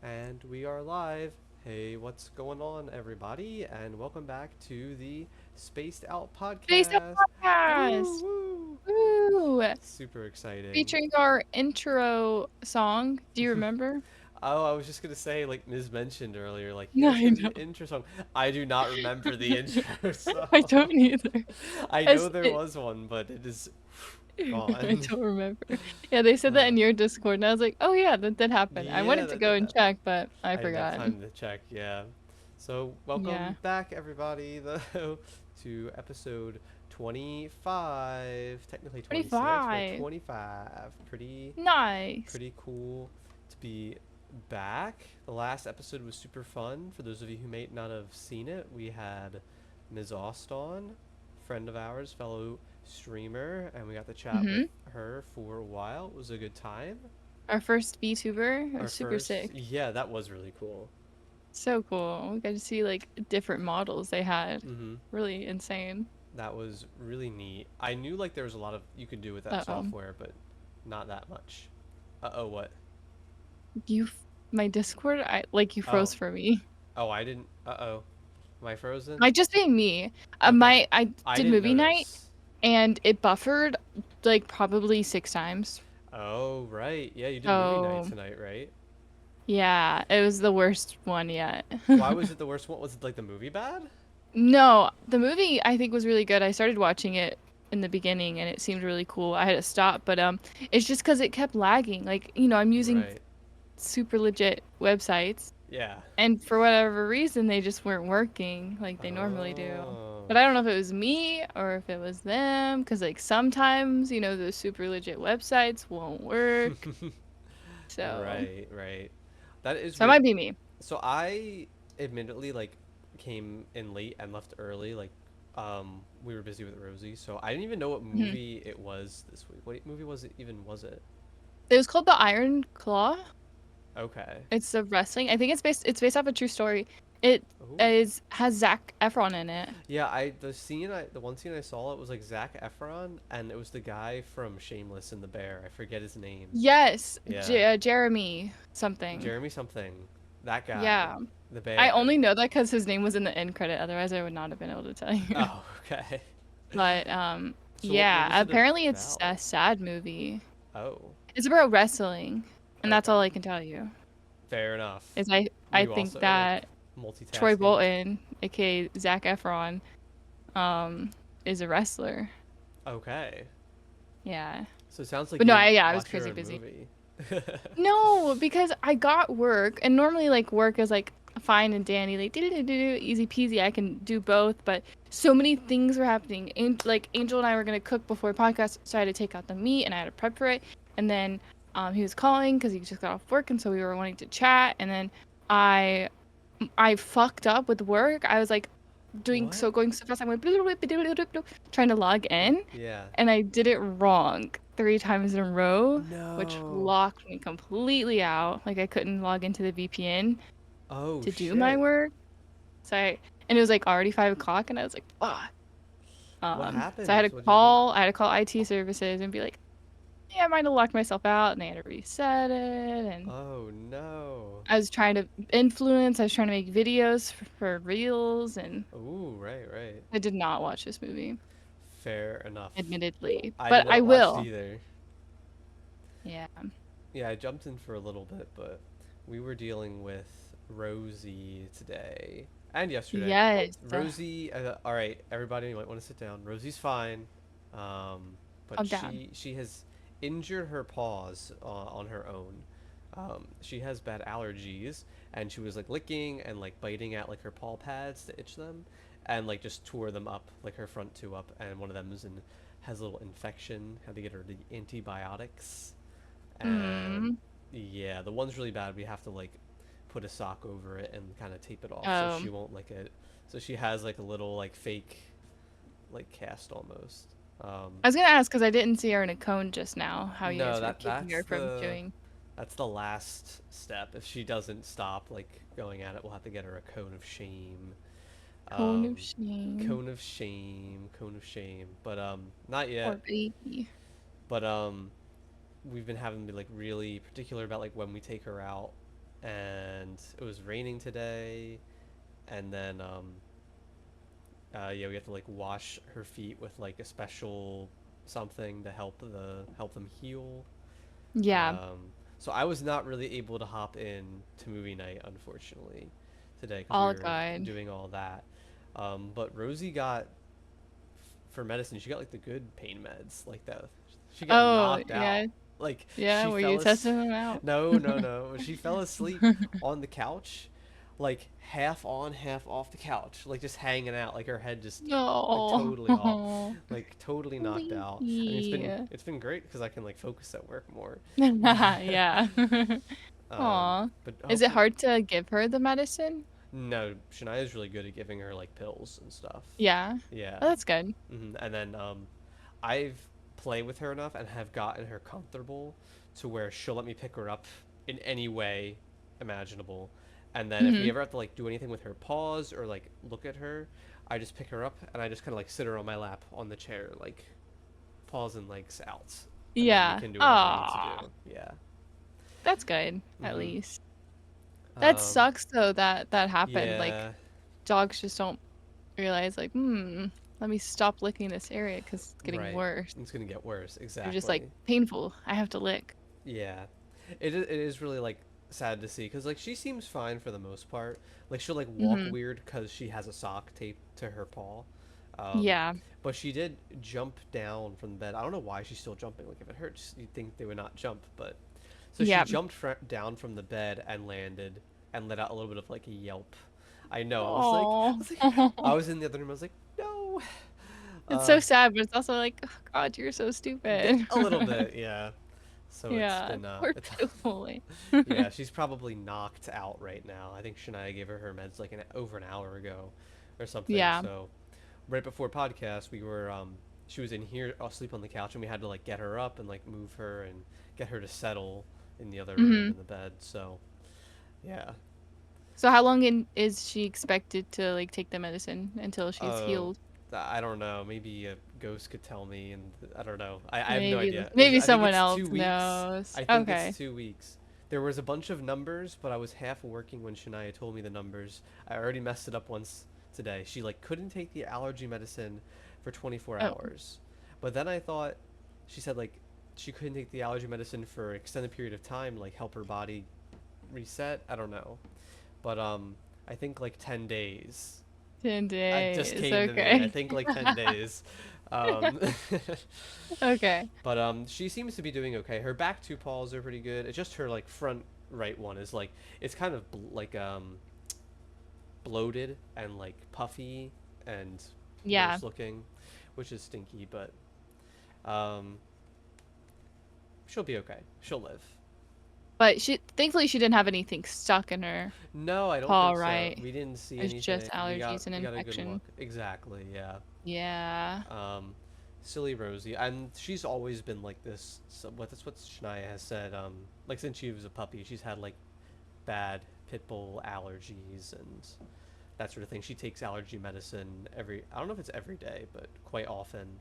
And we are live. Hey, what's going on, everybody? And welcome back to the Spaced Out Today's the Podcast. Woo podcast. woo! Woo! Super exciting. Featuring our intro song. Do you remember? Oh, I was just gonna say, like Ms. mentioned earlier, like No, here's I the know. intro song. I do not remember the intro I song. don't either. I know As there it, was one, but it is I gone. don't remember. Yeah, they said that Uh, in your Discord, and I was like, oh yeah, that did happen. I yeah, wanted to that go did and happen. check, but I I didn't have forgot. time to check, yeah. So, Yeah. welcome back, everybody, though, to episode 25. Technically 26, but 25. 25. Nice. Pretty cool to be back. The last episode was super fun. For those of you who may not have seen it, we had mizauste on, friend of ours, fellow streamer, and we got to chat with Mm-hmm. her for a while. It was a good time. Our first VTuber. It Our was super first, sick. yeah, that was really cool. So cool. We got to see like different models they had. Mm-hmm. Really insane. That was really neat. I knew like there was a lot of you could do with that Uh-oh. software, but not that much. Uh-oh, what? My Discord, you Oh. froze for me. Oh, I didn't. Uh-oh. Am I frozen? Might just be me. Okay. I I did didn't movie night notice. and it buffered like probably 6 times. Oh, right. Yeah, you did movie night So tonight, right? yeah, it was the worst one yet. Why was it the worst one? Was it like the movie bad? No, the movie I think was really good. I started watching it in the beginning and it seemed really cool. I had to stop, but it's just because it kept lagging. Like, I'm using Right. super legit websites. Yeah. And for whatever reason, they just weren't working like they normally do. Oh. But I don't know if it was me or if it was them, because like sometimes, those super legit websites won't work. So, Right, right. That is so it weird. might be me. So I admittedly like came in late and left early. Like, we were busy with Rosie, so I didn't even know what Mhm. movie it was this week. What movie was it even? Was it? It was called The Iron Claw. Okay. It's a wrestling. I think it's based off a true story. It Oh. is has Zac Efron in it. Yeah, the one scene I saw it was like Zac Efron and it was the guy from Shameless and the Bear. I forget his name. Yes, Yeah. Jeremy something. Jeremy something. That guy. Yeah. The I bear. only know that because his name was in the end credit. Otherwise, I would not have been able to tell you. Oh, okay. But So what was yeah, it apparently it's about? a sad movie. Oh. It's about wrestling, and that's Okay. all I can tell you. Fair enough. Is Were I you think also like that Troy multitasking? Bolton, aka Zac Efron, um, is a wrestler. Okay. Yeah, So it sounds like but you no, didn't I was watch crazy your busy. movie. No, because I got work, and normally like work is like fine and dandy, like do easy peasy. I can do both, but so many things were happening. And like Angel and I were gonna cook before the podcast, so I had to take out the meat and I had to prep for it. And then he was calling because he just got off work, and so we were wanting to chat. And then I I fucked up with work. I was like What? going so fast. I went trying to log in, Yeah. and I did it wrong 3 times in a row, which No. locked me completely out. Like I couldn't log into the VPN Oh to do my shit. work. And it was like already 5 o'clock, and I was like, fuck. What So I had happened? to What'd you do? call IT services and be like, yeah, I might have locked myself out, and they had to reset it. And Oh no. I was trying to influence. I was trying to make videos for reels, and Ooh, right, right. I did not watch this movie, Fair enough. admittedly, I but did I not watch it will. either. Yeah. Yeah, I jumped in for a little bit, but we were dealing with Rosie today and yesterday. Yes. Rosie, all right, everybody, you might want to sit down. Rosie's fine, but I'm down. she has injured her paws on her own. She has bad allergies, and she was like licking and like biting at like her paw pads to itch them, and like just tore them up, like her front two up, and one of them is in has a little infection. Had to get her the antibiotics, and Mm. yeah, the one's really bad. We have to like put a sock over it and kind of tape it off so she Um, won't like it. So she has like a little like fake like cast almost. I was gonna ask because I didn't see her in a cone just now. How you No, guys were keeping her from chewing. that's the last step. If she doesn't stop like going at it, we'll have to get her a cone of shame. Cone of Um, shame. cone of shame. But not Poor yet. baby. But we've been having to be like really particular about like when we take her out and it was raining today. And then yeah, we have to like wash her feet with like a special something to help them heal. Yeah. So I was not really able to hop in to movie night, unfortunately, today because we All were good. doing all that. But Rosie got for medicine. She got like the good pain meds, like that. She got Oh, knocked yeah. out. Like Yeah, she were you fell as testing them out? no, no, no. She fell asleep on the couch, like half on, half off the couch, like just hanging out, like her head just like No. totally off, like totally knocked out. I mean, Sleepy. it's been great because I can like focus at work more. But Yeah. Aw. but Is it hopefully hard to give her the medicine? no. Shania's really good at giving her like pills and stuff. Yeah. Yeah. Oh, that's good. And then I've played with her enough and have gotten her comfortable to where she'll let me pick her up in any way imaginable. And then if we Hmm. ever have to like do anything with her paws or like look at her, I just pick her up and I just kind of like sit her on my lap on the chair, like paws and legs out, and then we Yeah. can do whatever we need to Aw. do. Yeah. That's good, at Mhm. least. That Um. sucks though that that happened. Like Yeah. dogs just don't realize like, let me stop licking this area because it's getting Right. worse. It's gonna get worse. They're just like Exactly. painful. I have to lick. Yeah, it is really like sad to see because like she seems fine for the most part. Like she'll like walk Hmm. weird because she has a sock taped to her paw. Um, Yeah. but she did jump down from the bed. I don't know why she's still jumping. Like if it hurts, you'd think they would not jump. But so she Yeah. jumped down from the bed and landed and let out a little bit of like a yelp. I know. Oh. I was in the other room. I was like, no. It's so Uh, sad, but it's also like, oh, God, you're so stupid. a little bit, yeah. So it's Yeah. been Poor it's Poolie. yeah, she's probably knocked out right now. I think Shania gave her meds like over an hour ago or something. Yeah. So right before podcast, we were she was in here asleep on the couch and we had to like get her up and like move her and get her to settle in the other room Hmm. in the bed. So yeah. So how long is she expected to like take the medicine until she's Oh, healed? I don't know. Maybe a ghost could tell me, and I don't know. I have no Maybe idea. maybe I think someone it's else 2 weeks. knows. I think it's Okay. 2 weeks. There was a bunch of numbers, but I was half working when Shania told me the numbers. I already messed it up once today. She like couldn't take the allergy medicine for 24 Oh. hours. But then I thought she said like she couldn't take the allergy medicine for an extended period of time, like help her body reset. I don't know. But I think like 10 days. 10 It just days. came to me. I Okay. think like 10 days. Um, Okay. but she seems to be doing okay. Her back two paws are pretty good. It's just her like front right one is like it's kind of like bloated and like puffy and Yeah. gross looking, which is stinky. But um, she'll be okay. She'll live. But thankfully she didn't have anything stuck in her No, I don't paw, think so. right? We didn't see It's just anything. allergies and We got a good infection. look. Exactly. Yeah. Yeah. Um, silly Rosie, and she's always been like this. So that's what Shania has said. Like since she was a puppy, she's had like bad pit bull allergies and that sort of thing. She takes allergy medicine every. I don't know if it's every day, but quite often,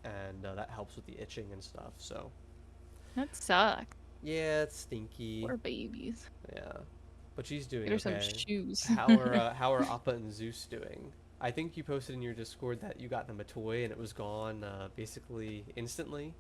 and that helps with the itching and stuff. So That sucks. yeah, it's stinky. Poor babies. Yeah, but she's doing Get her some okay. shoes. How are Appa and Zeus doing? I think you posted in your Discord that you got them a toy and it was gone basically instantly.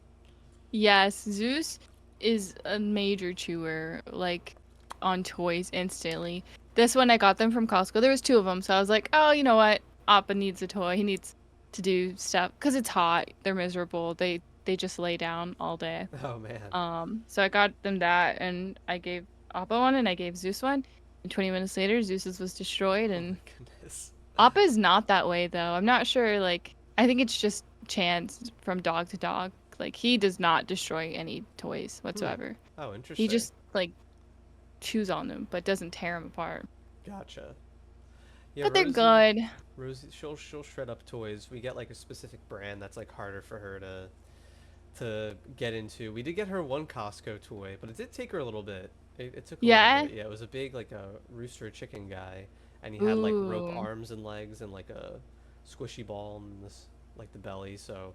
Yes, Zeus is a major chewer, like on toys instantly. This one I got them from Costco. There was two of them, so I was like, oh, you know what? Appa needs a toy. He needs to do stuff because it's hot. They're miserable. They just lay down all day. Oh man. So I got them that, and I gave Appa one, and I gave Zeus one. And 20 minutes later, Zeus's was destroyed, Oh my and goodness. Appa's not that way though. I'm not sure. Like, I think it's just chance from dog to dog. Like, he does not destroy any toys Hmm. whatsoever. Oh, He interesting. just like chews on them, but doesn't tear them apart. Gotcha. Yeah, But they're Rosie. good. Rosie, she'll shred up toys. We get like a specific brand that's like harder for her to get into. We did get her one Costco toy, but it did take her a little bit. It took a little Yeah. bit. Yeah, it was a big like a rooster chicken guy, and he had like rope Ooh. arms and legs and like a squishy ball in this like the belly. So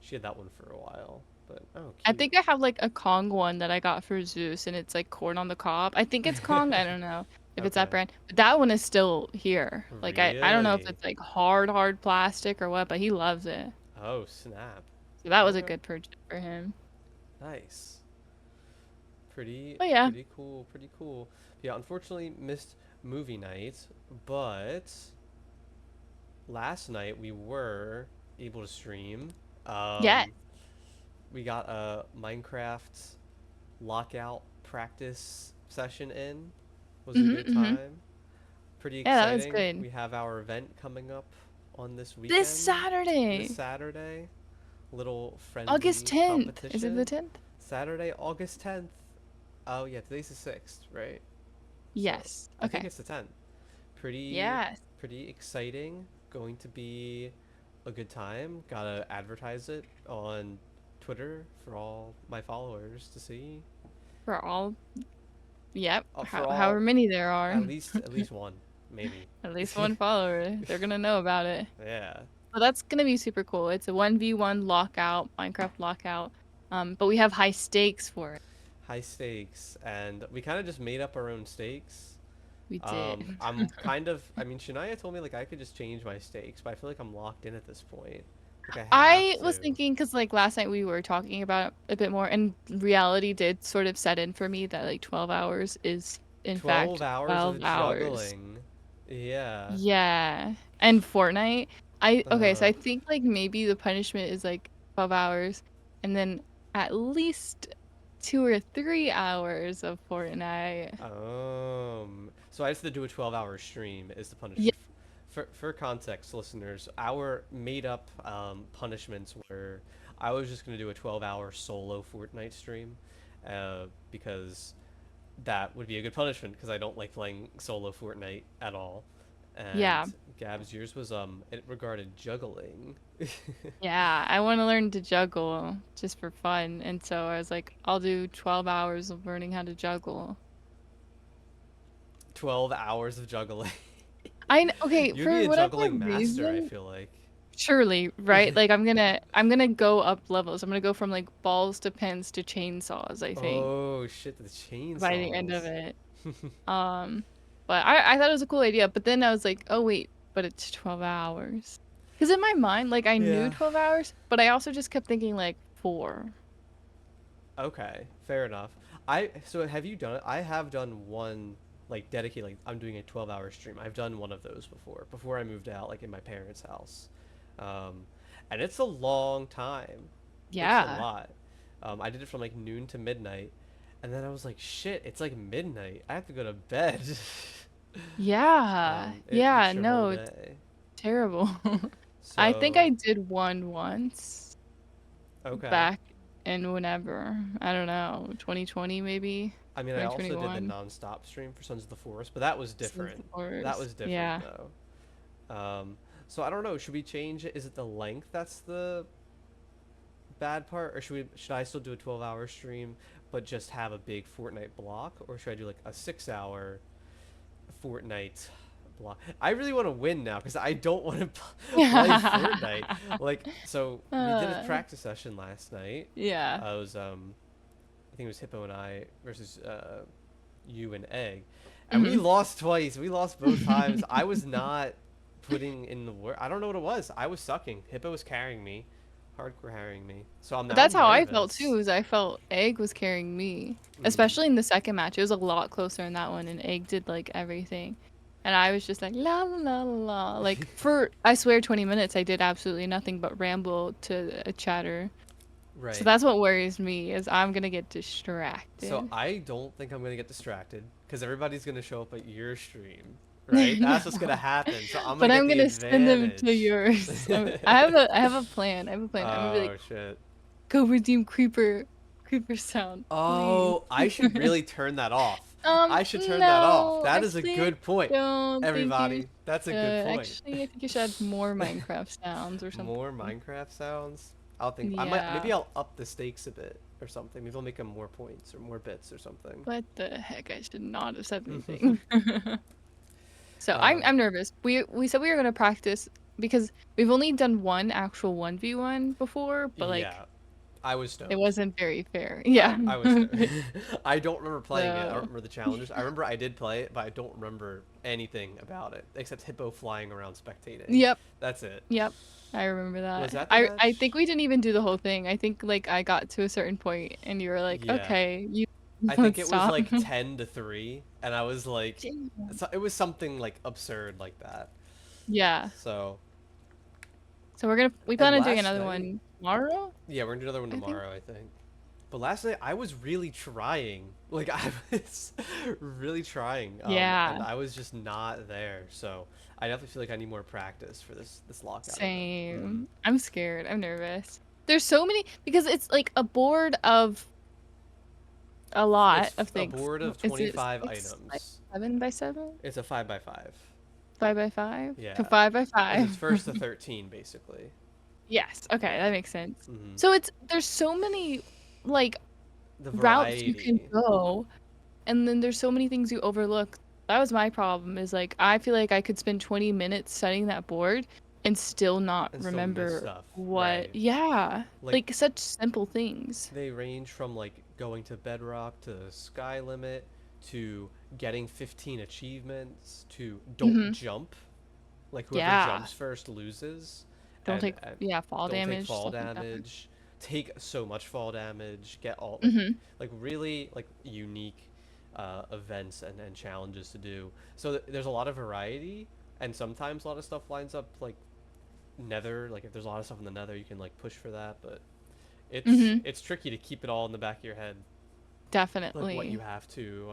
she had that one for a while. But oh, I cute. think I have like a Kong one that I got for Zeus, and it's like corn on the cob. I think it's Kong. I don't know if it's that Okay. brand, but that one is still here. Like I don't know if Really? it's like hard plastic or what, but he loves it. Oh, snap. So that was a Okay. good purchase for him. Nice. Pretty, But yeah, pretty cool. Pretty cool. Yeah, unfortunately missed movie night, but last night we were able to stream. yeah. Um, we got a Minecraft lockout practice session in. Was a good Mhm. time. Pretty Yeah, that was exciting. good. We have our event coming up on this This weekend, this Saturday, Saturday. Little August friendly 10th. Is it the competition. 10th? Saturday, August 10th. Oh yeah, today's the 6th, right? So Yes. I think Okay. it's the 10th. Pretty, Yes. pretty exciting. Going to be a good time. Gotta advertise it on Twitter for all my followers to see. For all, yep. For However all, many there are, at least one, maybe. at least one follower. They're gonna know about it. Yeah. So that's gonna be super cool. It's a 1v1 lockout, Minecraft lockout. But we have high stakes for it. High stakes, and we kind of just made up our own stakes. We did. I'm kind of. I mean, Shania told me like I could just change my stakes, but I feel like I'm locked in at this point. Like I have I was to. thinking because like last night we were talking about it a bit more, and reality did sort of set in for me that like 12 hours is in 12 fact hours 12 of hours. juggling. Yeah. Yeah. And Fortnite, I okay, so Uh, I think like maybe the punishment is like 12 hours and then at least 2 or 3 hours of Fortnite. so I have to do a 12-hour stream is the Yeah, punishment. For context, listeners, our made-up punishments were I was just gonna do a 12-hour solo Fortnite stream, because that would be a good punishment because I don't like playing solo Fortnite at all. And yeah, Gab's yours was it regarded juggling. yeah. I want to learn to juggle just for fun. And so I was like, I'll do 12 hours of learning how to juggle. 12 hours of juggling. Okay, You'd be for a whatever juggling master, I reason, feel like. surely, right? Like I'm gonna go up levels. I'm gonna go from like balls to pins to chainsaws, I think, Oh shit, the by the end of chainsaws. it. Um, but I thought it was a cool idea, but then I was like, oh wait, but it's 12 hours. Because in my mind, like I knew Yeah. 12 hours, but I also just kept thinking like 4. Okay, fair enough. So have you done it? I have done one like dedicated like I'm doing a 12-hour stream. I've done one of those before I moved out like in my parents' house. Um and it's a long time. It's a Yeah. lot. I did it from like noon to midnight, and then I was like, shit, it's like midnight. I have to go to bed. Yeah. It Yeah, eats your whole no, it's day. terrible. I think I So, did one once okay. back in whenever. I don't know, 2020 maybe, I mean, I also did the 2021. non-stop stream for Sons of the Forest, but that was This is the different. That worst. was different Yeah. though. So I don't know. Should we change it? Is it the length that's the bad part, or should I still do a 12-hour stream, but just have a big Fortnite block, or should I do like a 6-hour Fortnite block? I really want to win now because I don't want to play Fortnite. Like, so we did a Uh, practice session last night. yeah. I was I think it was Hippo and I versus you and Egg, and we Mhm. lost twice. We lost both times. I was not putting in the work. I don't know what it was. I was sucking. Hippo was carrying me, hardcore carrying me. So But now that's I'm how I felt nervous. too, is I felt Egg was carrying me. Mm. Especially in the second match. It was a lot closer in that one and Egg did like everything. And I was just like la la la la la. Like for I swear 20 minutes I did absolutely nothing but ramble to a chatter. So Right. that's what worries me is I'm gonna get So distracted. I don't think I'm gonna get distracted because everybody's gonna show up at your stream, right? No. That's what's gonna happen. So I'm gonna But get I'm the gonna send them to advantage. yours. I have a plan. I have a plan. I'm gonna be like, Oh shit. go redeem creeper sound, please. Oh, I should really turn that off. I should turn that off. No, That is a actually, I good point, don't think you everybody. That's a good should. point. Actually, I think you should add more Minecraft sounds or something. More Minecraft sounds. I'll think. I might. Yeah. Maybe I'll up the stakes a bit or something. Maybe I'll make them more points or more bits or something. What the heck? I should not have said anything. So I'm um. I'm nervous. We said we were gonna practice because we've only done one actual 1v1 before, but like Yeah. I was It stoked. wasn't very fair. I, Yeah. I was stoked. I don't remember playing it. I don't So, remember the challenges. I remember I did play it, but I don't remember anything about it except Hippo flying around spectating. yep, That's it. yep. I remember Was that. that the I think match? we didn't even do the whole thing. I think like I got to a certain point and you were like, Yeah. "Okay, you I think let's it was stop." like 10-3, and I was like, Damn. it was something like absurd like that. Yeah. So, So we plan and on doing last another night, one tomorrow, yeah, we're gonna do another one I think. tomorrow, I think. But last night I was really trying. Like I was really trying. And Yeah. I was just not there. So I definitely feel like I need more practice for this lockout event. Mm-hmm. Same. I'm scared. I'm nervous. There's so many because it's like a board of a lot It's of a things. board of Is it 25 six, like items. 7 by 7? It's a 5 by 5. 5 by 5? So Yeah. 5 by 5. It's first to 13 basically. Yes. Okay, Yeah. that makes sense. Mm-hmm. So there's so many like The routes you can variety. go, and then there's so many things you overlook. That was my problem, is like I feel like I could spend 20 minutes studying that board and still not And still miss remember stuff. what. Right. Yeah. Like Like such simple things. they range from like going to bedrock to sky limit to getting 15 achievements to don't Mhm. jump, like whoever Yeah. jumps first loses, Don't take, and yeah, fall don't take damage, fall stuff like that. damage, take so much fall damage, get all Mhm. like really like unique events and challenges to do. So there's a lot of variety, and sometimes a lot of stuff lines up like nether, like if there's a lot of stuff in the nether you can like push for that, but Mhm. it's tricky to keep it all in the back of your head, like what you Definitely. have to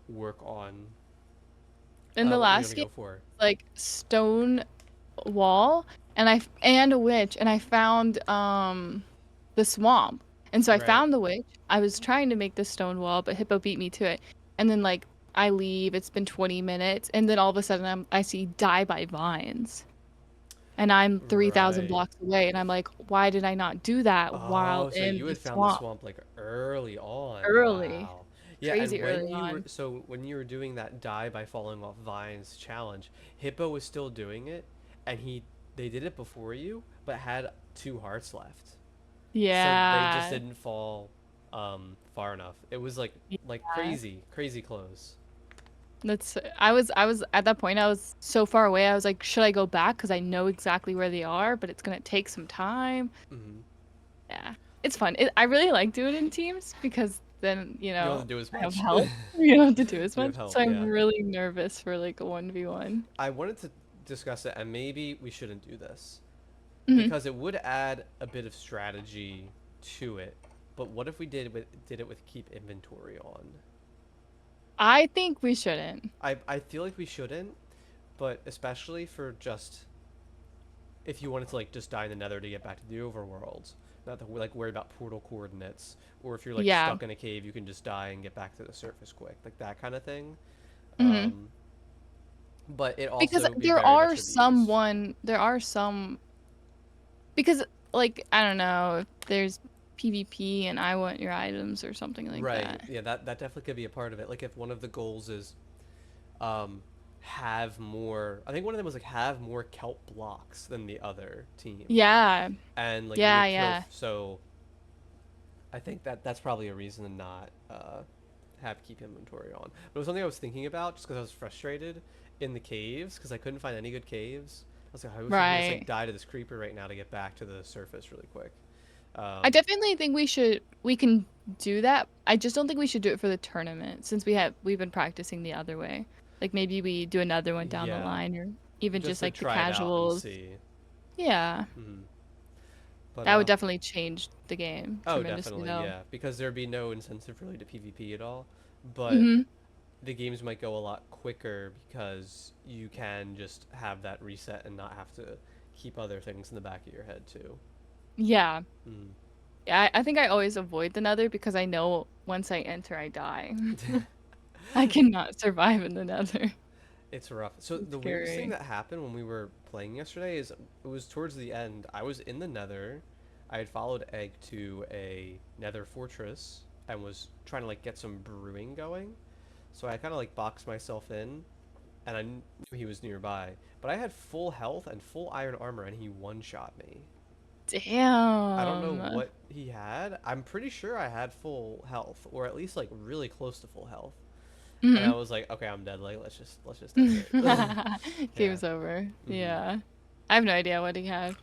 work on. In the What were you last gonna game, go for? like stone wall, and a witch, and I found the swamp. And so I Right. found the witch. I was trying to make the stone wall, but Hippo beat me to it. And then like I leave, it's been 20 minutes, and then all of a sudden I see die by vines. And I'm 3,000 Right. blocks away, and I'm like, why did I not do that while Oh, so in you the had found the swamp swamp like early on. early? Wow. Yeah, and Crazy early on. when you were doing that die by falling off vines challenge, Hippo was still doing it, and they did it before you, but had 2 hearts left. So they just Yeah. didn't fall far enough. It was like Yeah. crazy close. I was at that point, I was so far away. I was like, should I go back? Because I know exactly where they are, but it's gonna take some time. Hmm. Yeah. It's fun. I really like doing it in teams because then, You don't have to do as I have much. help. You don't have to do as You have much. So help, I'm yeah. really nervous for like a 1v1. I wanted to discuss it, and maybe we shouldn't do this Hmm. because it would add a bit of strategy to it. But what if we did it with keep inventory on? I think we shouldn't. I feel like we shouldn't, but especially for just if you wanted to like just die in the nether to get back to the overworld, not to like worry about portal coordinates, or if you're like Yeah. stuck in a cave, you can just die and get back to the surface quick, like that kind of thing. Hmm. Um, but it Because also be very much abused. there are some, because like I don't know if there's PvP and I want your items or something like Right. that. Yeah, that definitely could be a part of it. Like if one of the goals is um have more, I think one of them was like have more kelp blocks than the other team. Yeah. And like you Yeah, would kill, yeah. so I think that's probably a reason to not have keep inventory on. But it was something I was thinking about just because I was frustrated in the caves because I couldn't find any good caves. I was like, I wish I could just like Right. die to this creeper right now to get back to the surface really quick. I Um, definitely think we can do that. I just don't think we should do it for the tournament since we've been practicing the other way. Like maybe we do another one down the yeah, line, or even just just to like the try it out and casuals. see. Yeah. Mhm. But That would definitely change the game oh, tremendously definitely, though. yeah, because there'd be no incentive really to PvP at all. But Mhm. the games might go a lot quicker because you can just have that reset and not have to keep other things in the back of your head too. Yeah. Mm. Yeah, I think I always avoid the nether because I know once I enter I die. I cannot survive in the nether. It's rough. So It's the weirdest thing scary. that happened when we were playing yesterday is it was towards the end. I was in the Nether. I had followed Egg to a Nether fortress and was trying to like get some brewing going. So I kind of like boxed myself in, and I knew he was nearby. But I had full health and full iron armor, and he one-shot me. I don't know Damn. what he had. I'm pretty sure I had full health, or at least like really close to full health. And I Hmm. was like, okay, I'm dead. Like, let's just end it. Yeah. Game's over. Mm-hmm. Yeah. I have no idea what he had.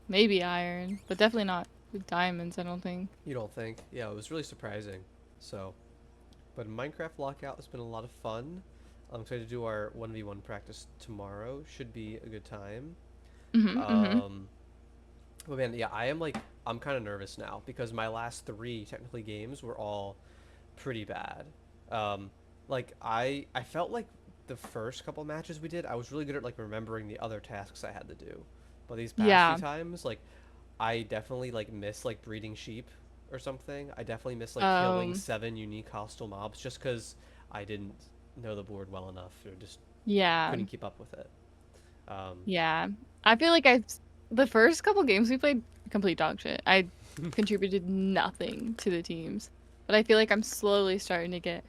Maybe iron, but definitely not with diamonds, I don't think. You don't think? Yeah, it was really surprising. So, but Minecraft Lockout has been a lot of fun. I'm excited to do our 1v1 practice tomorrow. Should be a good time. Hmm. Hmm. Um, but man, yeah, I'm kind of nervous now because my last three technically games were all pretty bad. Um, like I felt like the first couple matches we did, I was really good at like remembering the other tasks I had to do. But these past few Yeah. times, like I definitely like miss like breeding sheep or something. I definitely miss like killing Um, 7 unique hostile mobs just because I didn't know the board well enough or just yeah. couldn't keep up with it. Um, Yeah. I feel like the first couple games we played complete dog shit. I contributed nothing to the teams. But I feel like I'm slowly starting to get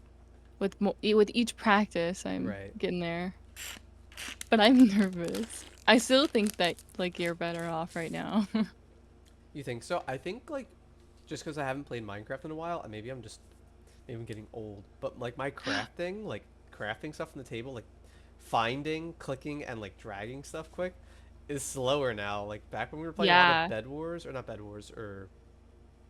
with each practice, I'm right. getting there. But I'm nervous. I still think that like you're better off right now. You think so? I think like just because I haven't played Minecraft in a while, and maybe I'm just maybe I'm getting old. But like my crafting, like crafting stuff on the table, like finding, clicking, and like dragging stuff quick, is slower now. Like back when we were playing a lot of Yeah. Bed Wars, or not Bed Wars, or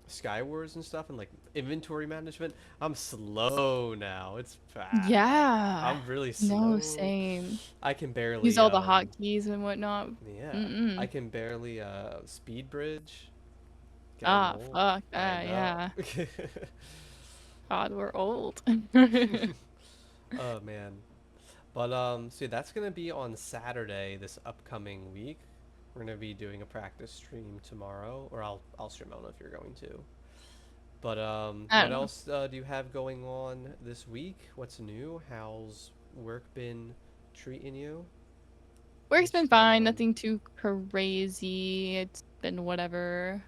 Sky Wars and stuff, and like inventory management, I'm slow now. It's bad. Yeah. I'm really No, slow. same. I can Use barely all the hotkeys and whatnot. yeah, I Mm-mm. can barely speed bridge. Getting Ah, old. fuck I that, know. yeah. God, we're old. Oh man. But so that's gonna be on Saturday this upcoming week. We're gonna be doing a practice stream tomorrow, or I'll stream. I don't know if you're going to. But I what don't know. else do you have going on this week? What's new? How's work been treating you? Work's What's been going fine, on? nothing too crazy. It's been whatever.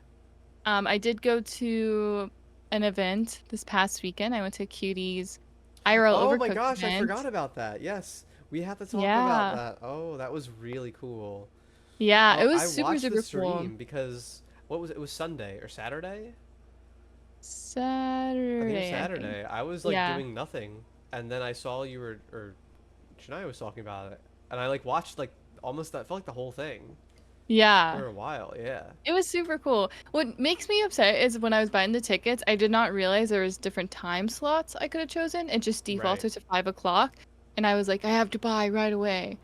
I did go to an event this past weekend. I went to Cutie's IRL Oh my Overcooked gosh, I forgot event. about that. Yes, we have to talk about Yeah. that. Oh, that was really cool. Yeah, it was I super, watched the super cool. stream because what was it? It was Sunday or Saturday? I think it was Saturday, I think. Saturday. I was like Yeah. doing nothing, and then I saw you were or Shania was talking about it, and I like watched like almost that felt like the whole thing Yeah. for a while. Yeah. It was super cool. What makes me upset is when I was buying the tickets, I did not realize there was different time slots I could have chosen. It just Right. defaulted to 5 o'clock, and I was like, I have to buy right away.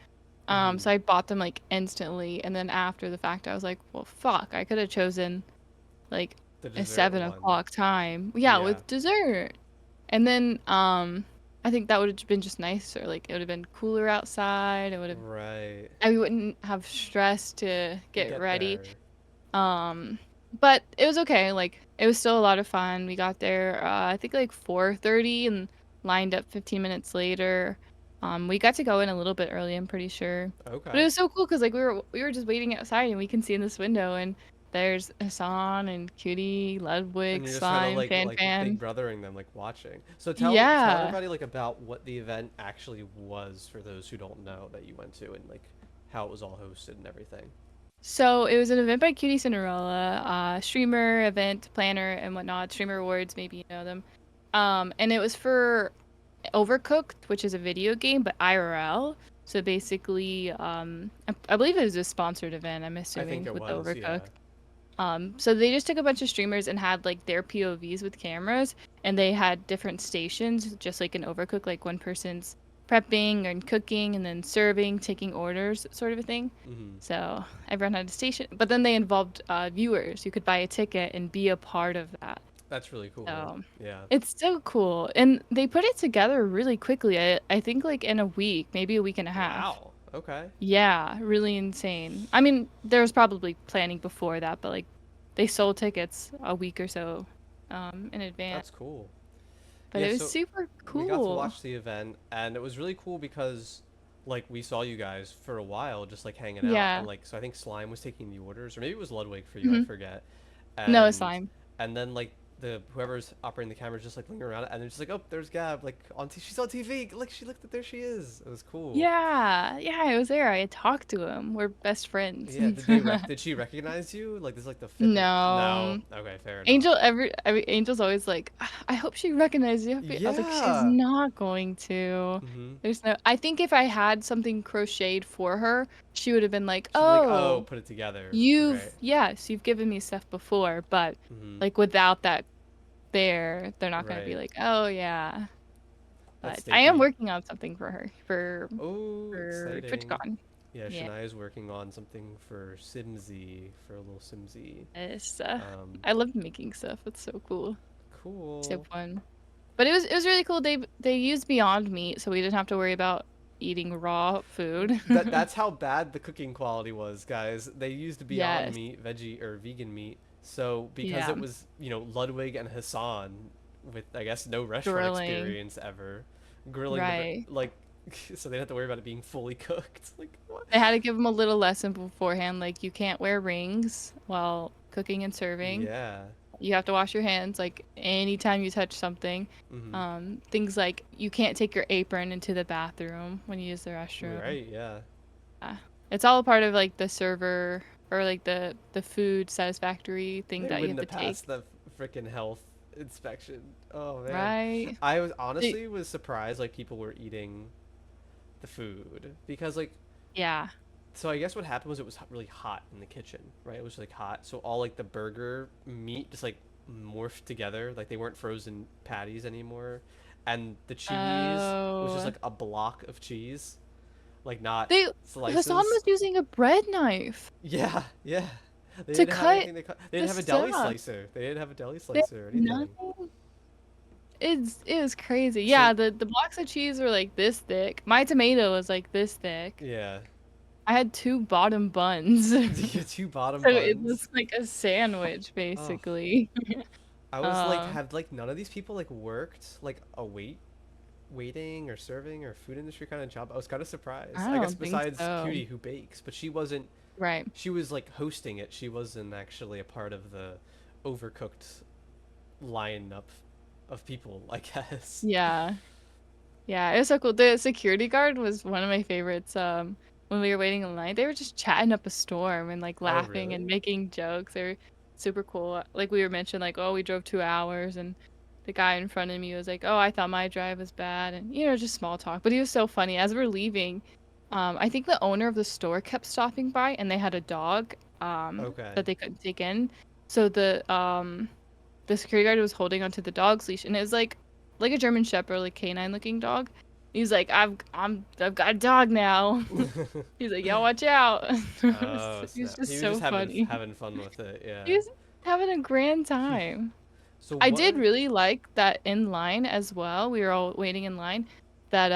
Hmm. So I bought them like instantly, and then after the fact, I was like, well, fuck, I could have chosen like The a dessert seven one. o'clock time. Yeah, Yeah. with dessert. And then I think that would have been just nicer. Like it would have been cooler outside. It would have Right. I wouldn't have stress to get Get ready. there. Um, but it was okay. Like it was still a lot of fun. We got there I think like 4:30 and lined up 15 minutes later. We got to go in a little bit early, I'm pretty sure. But it Okay. was so cool because like we were just waiting outside and we can see in this window and there's Hassan and Cutie, And Ludwig, you're just kind of Slime, Fan like big Fan. brothering them, like watching. So tell Yeah. everybody like about what the event actually was for those who don't know that you went to and like how it was all hosted and everything. So it was an event by Cutie Cinderella, streamer, event planner, and whatnot. Streamer awards, maybe you know them. And it was for Overcooked, which is a video game, but IRL. So basically, I believe it was a sponsored event, I'm I think assuming, it with was, Overcooked. yeah. So they just took a bunch of streamers and had like their POVs with cameras, and they had different stations, just like in Overcooked, like one person's prepping and cooking, and then serving, taking orders, sort of a thing. Mm-hmm. So everyone had a station, but then they involved viewers. You could buy a ticket and be a part of that. That's really cool. So Yeah. it's so cool. And they put it together really quickly. I think like in a week, maybe a week and a half. Wow. Okay. Yeah, really insane. I mean, there was probably planning before that, but like they sold tickets a week or so in advance. That's cool. But Yeah, it was so super we got to cool. watch the event and it was really cool because like we saw you guys for a while just like hanging out and Yeah. like so I think Slime was taking the orders or maybe it was Ludwig for you, I Hmm. forget. No, it's And slime. then like the whoever's operating the camera is just like looking around, and they're just like, oh, there's Gab, like she's on TV. Look, she looked at there she is. It was cool. Yeah, yeah, I was there. I had talked to him. We're best friends. Yeah, did she recognize you? Like this is like the fifth or no? No. Okay, fair enough. Angel Angel's always like, "Ah, I hope she recognizes you." I was like, she's Yeah. not going to. Mm-hmm. There's no. I think if I had something crocheted for her, she would have been like, She'd be like, oh, "Oh, put it together. Right. you've given me stuff before," but Mm-hmm. like without that there, they're not gonna be Right. like, "Oh yeah." That's But I am stinky. working on something for her Oh, for exciting. TwitchCon. Yeah, Yeah. Shania's working on something for Simsy, for a little Simsy. It's, Um, I love making stuff. It's so cool. So cool. fun. But it was really cool. They used Beyond Meat, so we didn't have to worry about eating raw food. That's how bad the cooking quality was, guys. They used Beyond Yes. Meat, veggie or vegan meat. So because Yeah. it was, Ludwig and Hassan with I guess no restaurant Grilling. experience ever, grilling Right. like so they didn't have to worry about it being fully cooked. Like what? They had to give them a little lesson beforehand, like you can't wear rings while cooking and serving. Yeah. You have to wash your hands like anytime you touch something. Mhm. Things like you can't take your apron into the bathroom when you use the restroom. Right, yeah. Yeah. It's all a part of like the server or like the food satisfactory thing They that you wouldn't have to have take. passed the freaking health inspection. Oh man. Right? I was They- honestly was surprised like people were eating the food because like Yeah. so I guess what happened was it was really hot in the kitchen, right? It was like hot, so all like the burger meat just like morphed together, like they weren't frozen patties anymore, and the cheese was just Oh. like a block of cheese, like not They Hassan slices. was using a bread knife Yeah, yeah. They to didn't have cut anything to cut. They the didn't have a deli stuff. slicer. They didn't have a deli They slicer or anything. nothing. It was crazy. Yeah, So the blocks of cheese were like this thick. My tomato was like this thick. yeah, I had two bottom buns. So the two bottom it buns. was like a sandwich Oh, basically. I was like, Um, have like none of these people like worked like a waiting or serving or food industry kind of job. I was kind of surprised. I I guess don't think besides so. Cutie who bakes, but she wasn't. Right. She was like hosting it. She wasn't actually a part of the overcooked lineup of people, I guess. Yeah. Yeah, it was so cool. The security guard was one of my favorites. When we were waiting in line, they were just chatting up a storm and like Oh, laughing and really? making jokes. They were super cool. Like we were mentioned, like, oh, we drove 2 hours, and the guy in front of me was like, oh, I thought my drive was bad, and just small talk. But he was so funny. As we're leaving, I think the owner of the store kept stopping by, and they had a dog, Okay. that they couldn't take in. So the security guard was holding onto the dog's leash, and it was like a German Shepherd, like canine looking dog. He's like, I've got a dog now. He's like, y'all watch out. Oh He's snap! He just was so just funny. having fun with it. He Yeah. was having a grand time. So I what did are? really like that in line as well. We were all waiting in line. That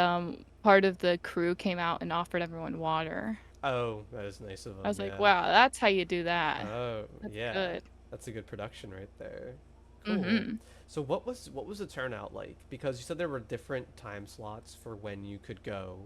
part of the crew came out and offered everyone water. Oh, that is nice of I them. was like, Yeah. wow, that's how you do that. Oh, That's yeah. good. That's a good production right there. Cool. Mhm. So what was the turnout like? Because you said there were different time slots for when you could go.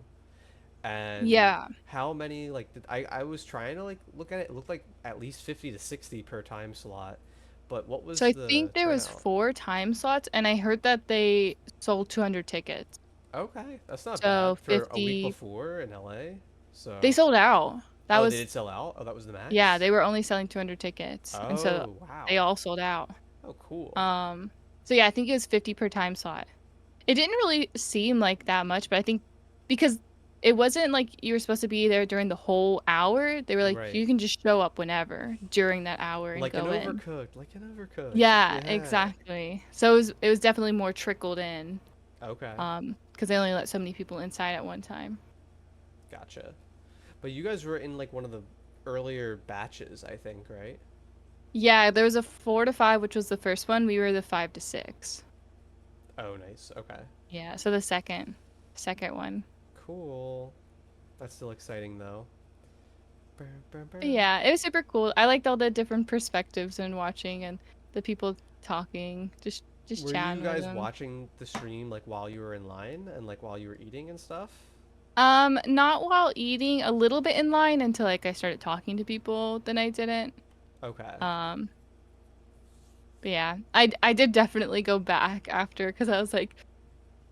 And Yeah. how many like I was trying to like look at it. It looked like at least 50 to 60 per time slot. But what So was I the think there was turnout? 4 time slots, and I heard that they sold 200 tickets. Okay, that's not So bad for a week 50, before in LA. they So, sold out. That oh, they was, did sell out? Oh, that was the yeah, max? they were only selling 200 tickets, and so Oh, they wow. all sold out. Oh, cool. Um, so yeah, I think it was 50 per time slot. It didn't really seem like that much, but I think because it wasn't like you were supposed to be there during the whole hour, they were like, Right. you can just show up whenever during that hour and go in. Like an overcooked. Yeah, Yeah. exactly. So it was definitely more trickled in. Okay. Because they only let so many people inside at one time. Gotcha. But you guys were in like one of the earlier batches, I think, right? Yeah, there was a 4 to 5, which was the first one. We were the 5 to 6. Oh, nice. Okay. Yeah, so the second one. Cool. That's still exciting though. Brr, brr, But brr. yeah, it was super cool. I liked all the different perspectives and watching and the people talking, just Were you chatting with guys them. watching the stream like while you were in line and like while you were eating and stuff? Not while eating, a little bit in line until like I started talking to people, then I didn't. Okay. Um, But yeah, I did definitely go back after because I was like,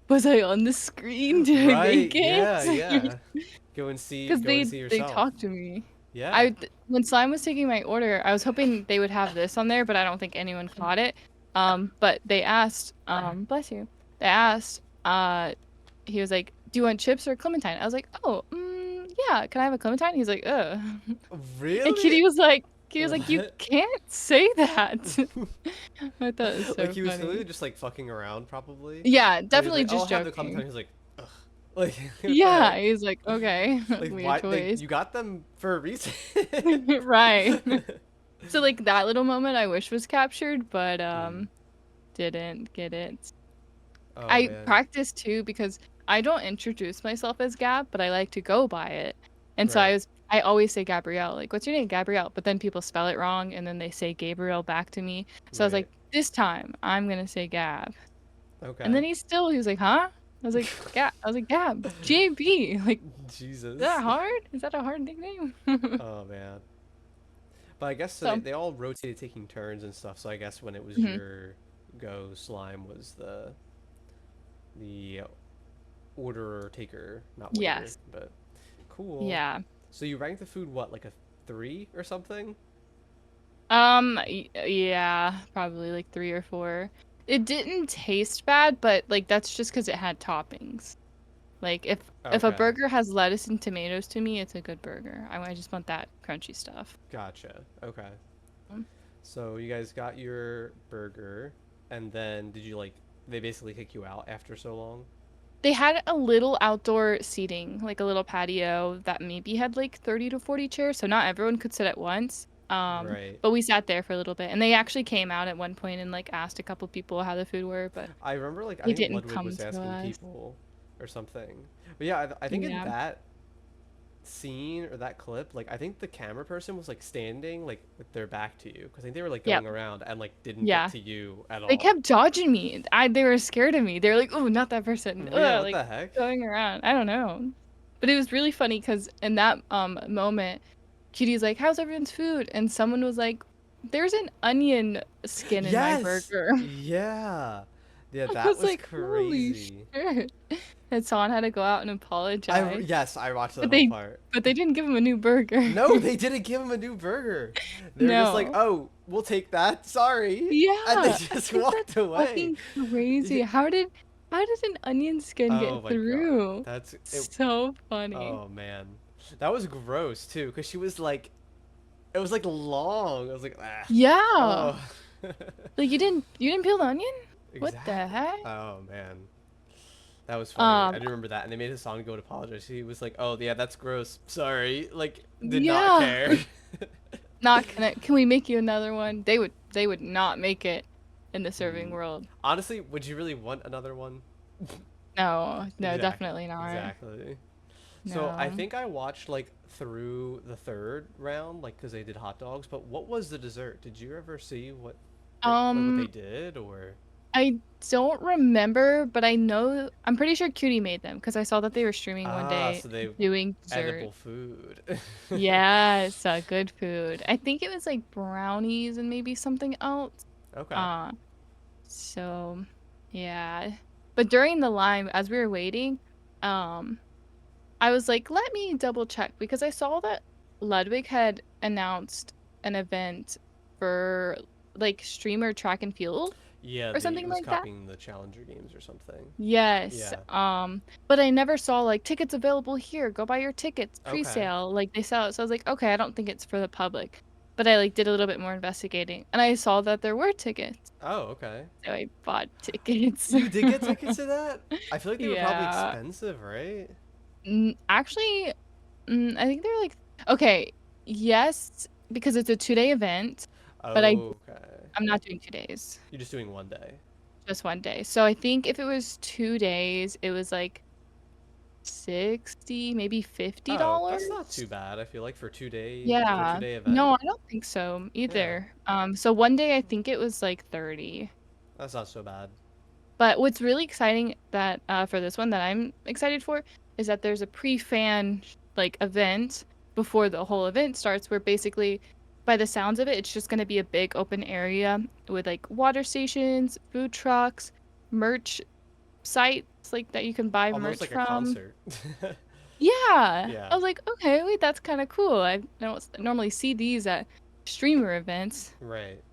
was I on the screen? Did I Right, make yeah, it? yeah. Because Go and they see they yourself. talked to me. Yeah. When Slime was taking my order, I was hoping they would have this on there, but I don't think anyone caught it. But they asked, bless you. They asked, he was like, "Do you want chips or clementine?" I was like, "Oh, yeah. Can I have a clementine?" He's like, "Ugh." And Really? Kitty was like, "You What? can't say that." I thought it was Like so he was clearly funny. just like fucking around probably. Yeah, But he's definitely like, "Oh, I'll just have the Clementine." joking. He's like, "Ugh." Like, what the Yeah, heck? he's like, "Okay, Like weird why they choice." you got them for a reason. Right. So like that little moment I wish was captured, but Hmm. didn't get it. Oh I man. practice too because I don't introduce myself as Gab, but I like to go by it. And so Right. I always say Gabrielle, like, "What's your name?" Gabrielle. But then people spell it wrong and then they say Gabriel back to me. So I was Right. like, this time I'm gonna say Gab. And Okay. then he was like, "Huh?" I was like, "Gab." I was like, "Gab, JB." Like, is that Jesus. hard? Is that a hard nickname? Oh man. But I guess so So, they all rotated taking turns and stuff. So I guess when it was mhm. your go, Slime was the orderer taker, not waiter, Yes. but cool. Yeah. So you ranked the food what, like a 3 or something? Yeah, probably like 3 or 4. It didn't taste bad, but like that's just because it had toppings. Like if a Okay. burger has lettuce and tomatoes to me, it's a good burger. I just want that crunchy stuff. Gotcha. Okay. Um, So you guys got your burger, and then did you like they basically kick you out after so long? They had a little outdoor seating, like a little patio that maybe had like 30 to 40 chairs, so not everyone could sit at once. Right. But we sat there for a little bit, and they actually came out at one point and like asked a couple people how the food were, but I remember like I they think didn't Ludwig come was to asking us. people or something. But yeah, I think in Yeah. that scene or that clip, like I think the camera person was like standing like with their back to you because I think they were like Yep. going around and like didn't get Yeah. to you at They all. kept dodging me. They were scared of me. They were like, "Oh, not that person." Well, yeah, Ugh, what like the heck? going around. I don't know. But it was really funny because in that moment, Kitty's like, "How's everyone's food?" And someone was like, "There's an onion skin in my Yes. burger." Yeah. Yeah, I that was was like, "Holy crazy. shit!" And Son had to go out and apologize, Yes, I watched that but whole part. they didn't give him a new burger. No, they didn't give him a new burger. They were just like, No. "Oh, we'll take that. Sorry," Yeah, and they I just think walked that's away. fucking crazy. How did an onion skin Oh get my god, through? that's it. So funny. Oh man, that was gross too, cause she was like, it was like long. I was like, ah, Yeah. oh, Like you didn't peel the onion? What the exactly. heck? Oh man, that was funny. I Um, do remember that, and they made Hassan go to apologize. He was like, "Oh yeah, that's gross. Sorry." Like, did not yeah. care. Not gonna Can we make you another one? They would not make it in the serving Hmm. world. Honestly, would you really want another one? No, no, Exactly. definitely not. Exactly. So I No. think I watched like through the third round, like because they did hot dogs. But what was the dessert? Did you ever see like what they Um, did or? I don't remember, but I'm pretty sure Cutie made them because I saw that they were streaming one Ah, day so they doing dessert. edible food. Yes, good food. I think it was like brownies and maybe something else. Okay. Uh, so yeah. But during the line, as we were waiting, um, I was like, let me double check because I saw that Ludwig had announced an event for like streamer track and field Yeah, or the it something was like that. copying the Challenger games or something. Yes. Yeah. But I never saw like tickets available here. Go buy your tickets, Okay. pre-sale. Like they sell it. So I was like, okay, I don't think it's for the public. But I like did a little bit more investigating and I saw that there were tickets. Oh, okay. So I bought tickets. You did get tickets to that? I feel like they were probably Yeah. expensive, right? Actually, I think they're like okay, yes, because it's a 2-day event, but Okay. I'm not doing 2 days, You're just doing one day. just 1 day. So I think if it was 2 days, it was like 60, maybe $50. Oh, that's not too bad. I feel like for a two Yeah. day event. No, I don't think so Yeah, either. So one day I think it was like 30. that's not so bad. But what's really exciting that for this one that I'm excited for is that there's a pre-fan like event before the whole event starts where basically by the sounds of it, it's just gonna be a big open area with like water stations, food trucks, merch sites like that you can buy Almost merch like a from. concert. Yeah. I Yeah, was like, okay, wait, that's kind of cool. I don't normally see these at streamer events. right.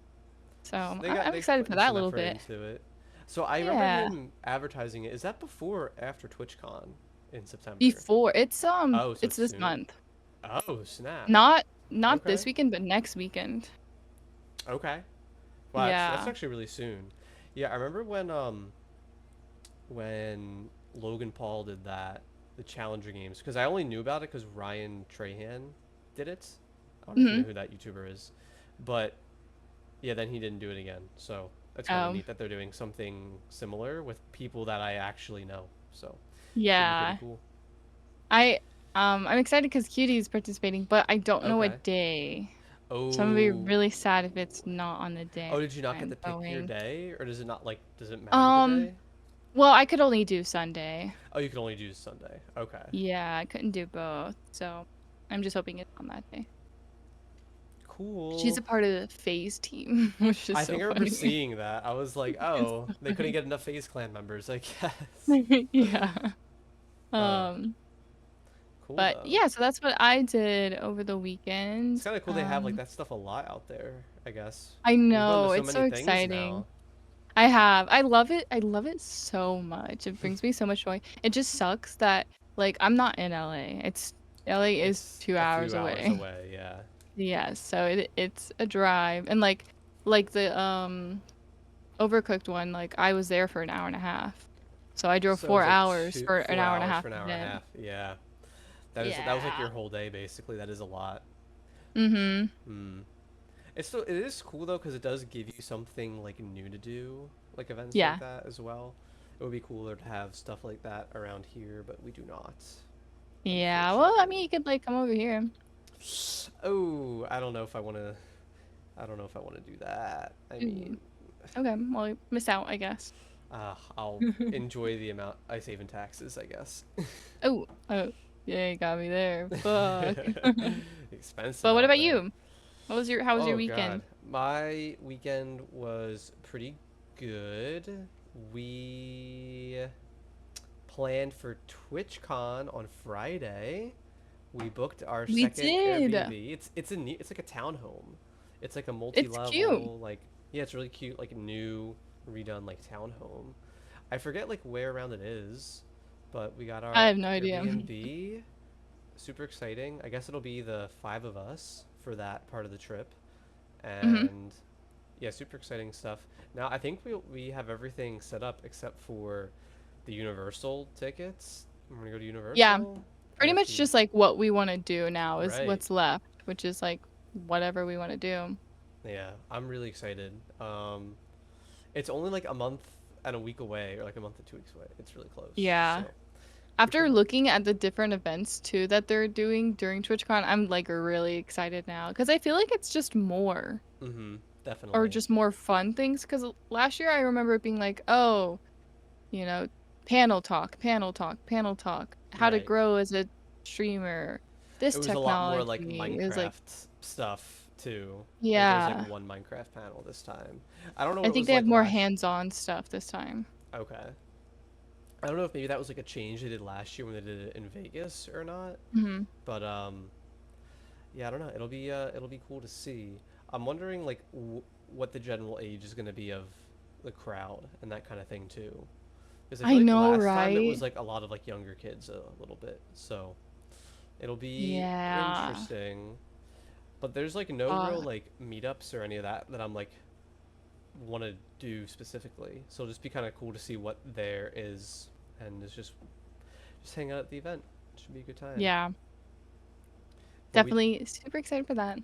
So I'm They've excited put for in that a some little effort bit. into it. So I remember Yeah. him advertising it. Is that before or after TwitchCon in September? Before Oh, so it's it's this soon. month. Oh, snap. Not Okay. this weekend, but next weekend. Okay. Wow, that's Yeah. actually really soon. Yeah, I remember when Logan Paul did that, the Challenger Games, because I only knew about it because Ryan Trahan did it. I don't know if you know Hmm. who that YouTuber is, but yeah, then he didn't do it again. So that's kind of Um, neat that they're doing something similar with people that I actually know. So should be pretty yeah. cool. I I'm excited because Cutie's participating, but I don't know Okay. what day. So I'm gonna be Oh. really sad if it's not on the day Oh, did you not get I'm to pick your going. day, or does it not like? Does it matter the Um, day? well, I could only do Sunday. Oh, you can only do Sunday. Okay. Yeah, I couldn't do both. So I'm just hoping it's on that day. She's Cool. a part of the phase team, which is I so think I remember funny. seeing that. I was like, It's oh, so they couldn't funny. get enough FaZe Clan members, I guess. Yeah. Uh, Um, cool but though. yeah, so that's what I did over the It's weekend. kind of cool they have like that stuff a lot out there, I guess. I You've gone to know, so it's many so things exciting. now. I have. I love it. I love it so much. It brings me so much joy. It just sucks that like I'm not in LA. LA is It's 2 a hours few hours away. away, yeah. Yeah, so it's a drive. And like the Overcooked one, like I was there for an hour and a half. So I drove So it 4 was like hours for an four hour and a hours half for an hour and a event. half. Yeah. That was like Yeah. your whole day basically. That is a lot. Mhm. Hmm. It is cool though because it does give you something like new to do, like events like Yeah. that as well. It would be cooler to have stuff like that around here, but we do not, Yeah. Well, I mean, unfortunately. you could like come over here. Oh, I don't know if I want to. I don't know if I want to do that. I Ooh. mean, Okay. Well, you miss out, I guess. I'll enjoy the amount I save in taxes, I guess. Oh. Oh. Yeah, you got me there. Fuck. Expensive But what out about there. you? How was your Oh God, weekend? my weekend was pretty good. We planned for TwitchCon on Friday. We booked our We second did. Airbnb. It's like a townhome. It's like a It's cute. multi-level like yeah, it's really cute like new redone like townhome. I forget like where around it is, but we got I our have no idea. Airbnb. Super exciting. I guess it'll be the five of us for that part of the trip, Hmm. and yeah, super exciting stuff. Now I think we have everything set up except for the Universal tickets. I'm gonna go to Yeah. Universal. I Pretty have much to just like what we want to do now is right. what's left, which is like whatever we want to do. Yeah, I'm really excited. It's only like a month and a week away, or like a month and 2 weeks away. It's really close, Yeah. so we After can. looking at the different events too that they're doing during TwitchCon, I'm like really excited now because I feel like it's just more Mm-hmm. or Definitely. just more fun things. Because last year I remember it being like, oh, you know, panel talk, panel talk, panel talk, how to Right. grow as a streamer, this It was a lot more like technology. It was like, Minecraft stuff too. Like there was like yeah, one Minecraft panel this time. I don't know I what it think was they have like more last. hands-on stuff this time. Okay. I don't know if maybe that was like a change they did last year when they did it in Vegas or not. Hmm. But yeah, I don't know. It'll be cool to see. I'm wondering like what the general age is going to be of the crowd and that kind of thing too. Because I feel I like know, last time it was right? like a lot of like younger kids a little bit. So it'll be Yeah. interesting. But there's like no real Uh, like meetups or any of that that I'm like want to do specifically. So it'll just be kind of cool to see what there is, and it's just hang out at the event. It should be a good time. yeah. But we, Definitely super excited for that.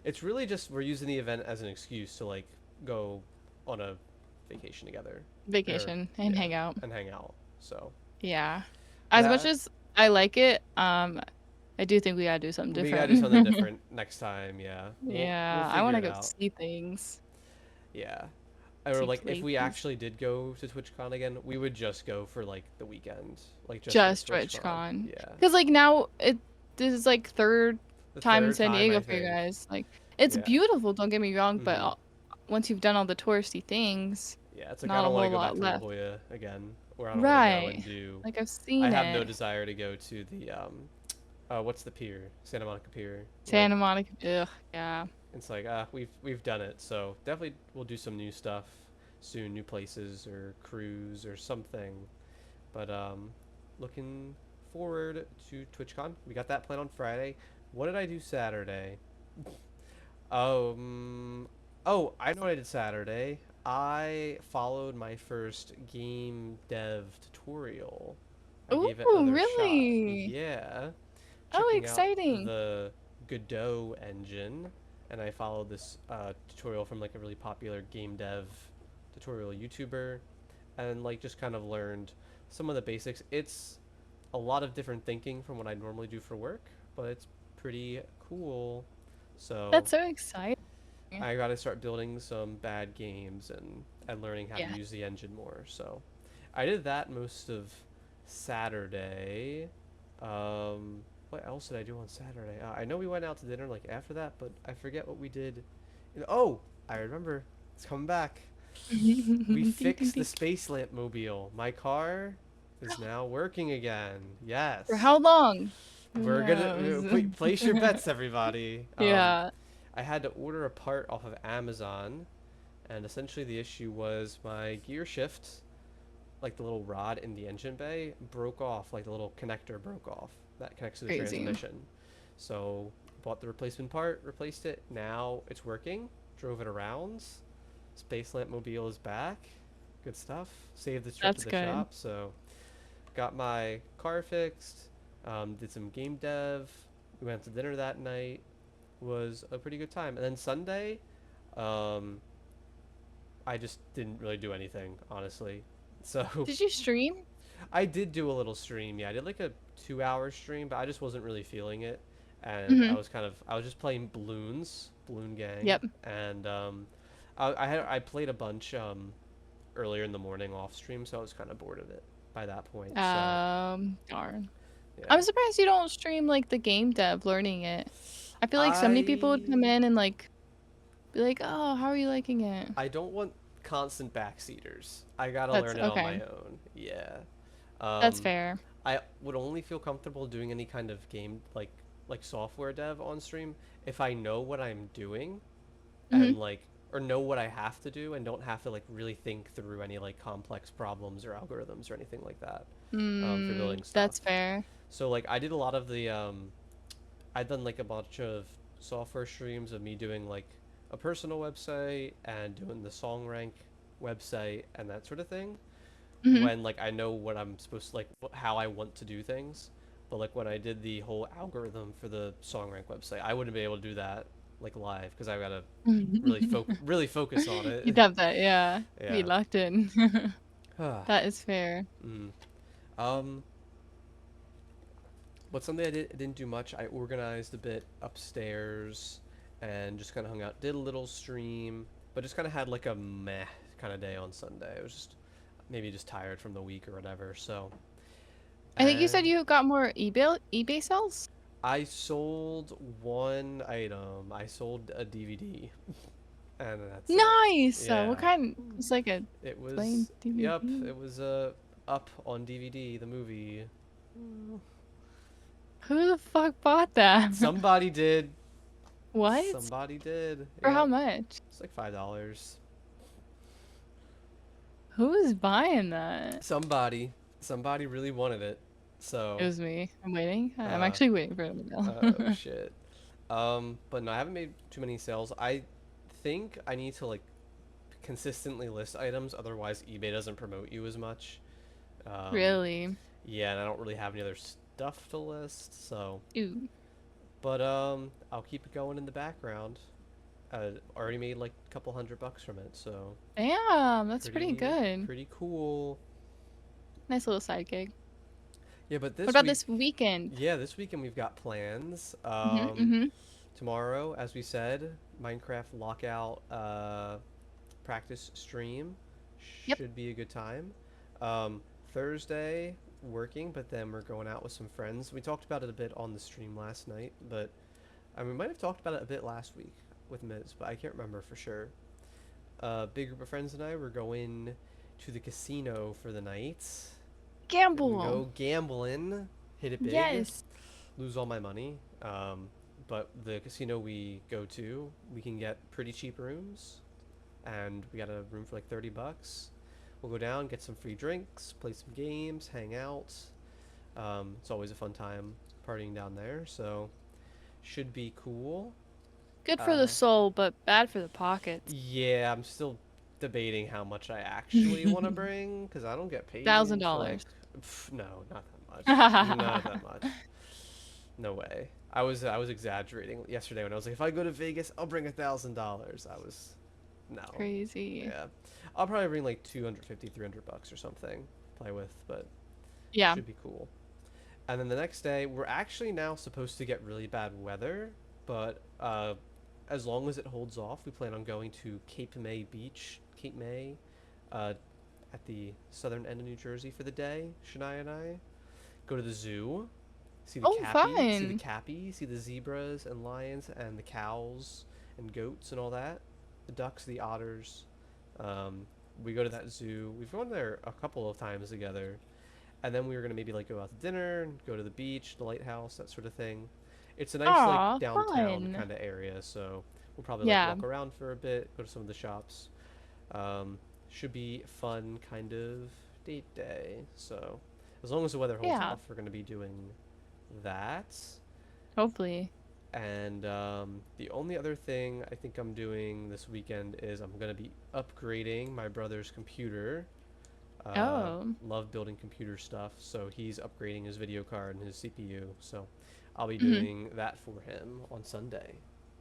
it's really just we're using the event as an excuse to like go on a vacation together, or Vacation and yeah, hang out. and hang out. So Yeah. As much that as I like it, I do think we gotta do something we gotta do something different. different next time. Yeah, we'll Yeah, I figure want to it go out. see things, Yeah. Or see like if we places. actually did go to TwitchCon again, we would just go for like the weekend, like just for Just TwitchCon. TwitchCon. Yeah. Because like now this is like third. The time in third San time, I Diego for you think. guys. Like, it's Yeah. beautiful, don't get me wrong, but Mm-hmm. once you've done all the touristy things, Yeah, it's like I not a don't want to whole go back lot to La left. Jolla again, or I don't want to go Right. and do. Like, I've I seen have no it. desire to go to the what's the pier? Santa Monica Pier. Like Santa Monica. Ugh, yeah. it's like we've done it, so definitely we'll do some new stuff soon, new places or cruise or something. But looking forward to TwitchCon. We got that plan on Friday. What did I do Saturday? Um. Oh, I know what I did Saturday. I followed my first game dev tutorial. I Ooh, gave it another shot. really? Yeah. Oh, Checking out exciting. the Godot engine, and I followed this tutorial from like a really popular game dev tutorial YouTuber, and like just kind of learned some of the basics. It's a lot of different thinking from what I normally do for work, but it's pretty cool. So That's so exciting. I got to start building some bad games and learning how to Yeah. use the engine more. So I did that most of Saturday. What else did I do on Saturday? I know we went out to dinner like after that, but I forget what we did. Oh, I remember. It's coming back. We Ding, ding, fixed the ding. space lamp mobile. My car is now working again. For Yes. how long? Who We're gonna knows? place your bets, everybody. Yeah. I had to order a part off of Amazon, and essentially the issue was my gear shift, like the little rod in the engine bay, broke off. Like the little connector broke off that connects to the Crazy. transmission. So bought the replacement part, replaced it. Now it's working. Drove it around. Space Lamp Mobile is back. Good stuff. Saved the trip to That's the good. shop. So got my car fixed. Did some game dev. We went to dinner that night. Was a pretty good time. And then Sunday, um, I just didn't really do anything, honestly. So Did you stream? I did do a little stream. Yeah, I did like a 2 hour stream, but I just wasn't really feeling it. And Mm-hmm. I was just playing Balloons, Balloon Gang, Yep. and I played a bunch earlier in the morning off stream, so I was kind of bored of it by that point. So Darn. yeah, I'm surprised you don't stream like the game dev learning it. I feel like so many people would come I in and like be like, "Oh, how are you liking it?" I don't want constant backseaters. I gotta That's learn it on okay. my own. Yeah. That's Um, fair. I would only feel comfortable doing any kind of game like software dev on stream if I know what I'm doing Mm-hmm. and like or know what I have to do and don't have to like really think through any like complex problems or algorithms or anything like that for building stuff. That's fair. So like I did a lot of the I've done like a bunch of software streams of me doing like a personal website and doing the song rank website and that sort of thing Mm-hmm. when like I know what I'm supposed to like how I want to do things. But like when I did the whole algorithm for the song rank website, I wouldn't be able to do that like live because I gotta really focus on it. You'd have that, yeah. Be Yeah. locked in. mm. That is fair. Um. But something I didn't do much. I organized a bit upstairs and just kind of hung out. Did a little stream, but just kind of had like a meh kind of day on Sunday. I was just maybe just tired from the week or whatever. So, I think you said and you got more eBay sales? I sold one item. I sold a DVD, and that's it. Nice. What Yeah, kind? It's like a it plain was. Yep, DVD. it was up on DVD. The movie. Who the fuck bought that? Somebody did. What? Somebody did. For how Yep. much? It's like $5. Who is buying that? Somebody really wanted it. It So, was me. I'm waiting. I'm uh, actually waiting for it to oh mail. shit. But no, I haven't made too many sales. I think I need to like consistently list items, otherwise eBay doesn't promote you as much. Um, Really? yeah, and I don't really have any other stuff to list, so. Ooh. But I'll keep it going in the background. Already made like a couple $100 from it, so Damn, that's pretty good. pretty cool. Nice little side gig. Yeah, but What this about week this weekend? Yeah, this weekend we've got plans. Mhm. Mhm. Tomorrow, as we said, Minecraft Lockout practice stream Yep. should be a good time. Um, Thursday, working, but then we're going out with some friends. We talked about it a bit on the stream last night, but And we might have talked about it a bit last week with Miz, but I can't remember for sure. A big group of friends and I were going to the casino for the night. We're gonna Gamble. go gambling, hit it big, Yes. lose all my money. But the casino we go to, we can get pretty cheap rooms, and we got a room for like $30. We'll go down, get some free drinks, play some games, hang out. It's always a fun time partying down there, so should be cool. Good for the Uh, soul, but bad for the pockets. yeah, I'm still debating how much I actually want to bring because I don't get paid for like, $1,000. no, not that much, not that much, no way. I was exaggerating yesterday when I was like, if I go to Vegas, I'll bring $1,000. I was, no, Crazy. yeah, I'll probably bring like 250, $300 or something to play with, but Yeah. should be cool. And then the next day, we're actually now supposed to get really bad weather, but as long as it holds off, we plan on going to Cape May Beach, Cape May, uh, at the southern end of New Jersey for the day. Shania and I go to the zoo, Oh, see the fun. cappy, see the zebras and lions and the cows and goats and all that, the ducks, the otters. Um, we go to that zoo. We've gone there a couple of times together, and then we were gonna maybe like go out to dinner, go to the beach, the lighthouse, that sort of thing. It's a nice like Aw, downtown fun. kind of area, so we'll probably like Yeah. walk around for a bit, go to some of the shops. Um, should be fun kind of date day. So as long as the weather holds Yeah. off, we're gonna be doing that. Hopefully. And the only other thing I think I'm doing this weekend is I'm gonna be upgrading my brother's computer. Oh. Love building computer stuff, so he's upgrading his video card and his CPU. So I'll be Hmm. doing that for him on Sunday.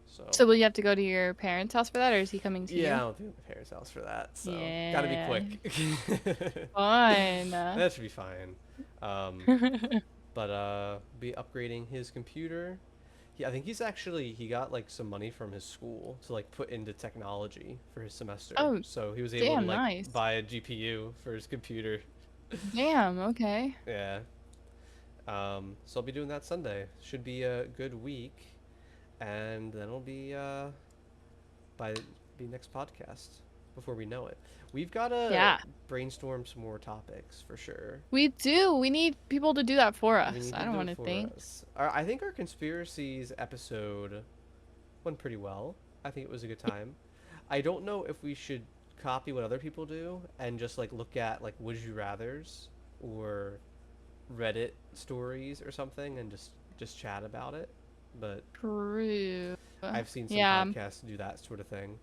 So So will you have to go to your parents' house for that, or is he coming to yeah, I you? don't think my parents' house for that. So gotta be Yeah. quick. Fun. That should be fine. Um, but be upgrading his computer. I think he got like some money from his school to like put into technology for his semester. Oh, So he was able to damn, like nice. buy a GPU for his computer. Damn, okay. Yeah. So I'll be doing that Sunday. Should be a good week, and then it'll be by the next podcast before we know it. We've got to Yeah. brainstorm some more topics for sure. We do. We need people to do that for We us. need I to don't do want it to for think. us. I think our conspiracies episode went pretty well. I think it was a good time. I don't know if we should copy what other people do and just like look at like would you rather's or Reddit stories or something and just chat about it. But True. I've seen some Yeah. podcasts do that sort of thing.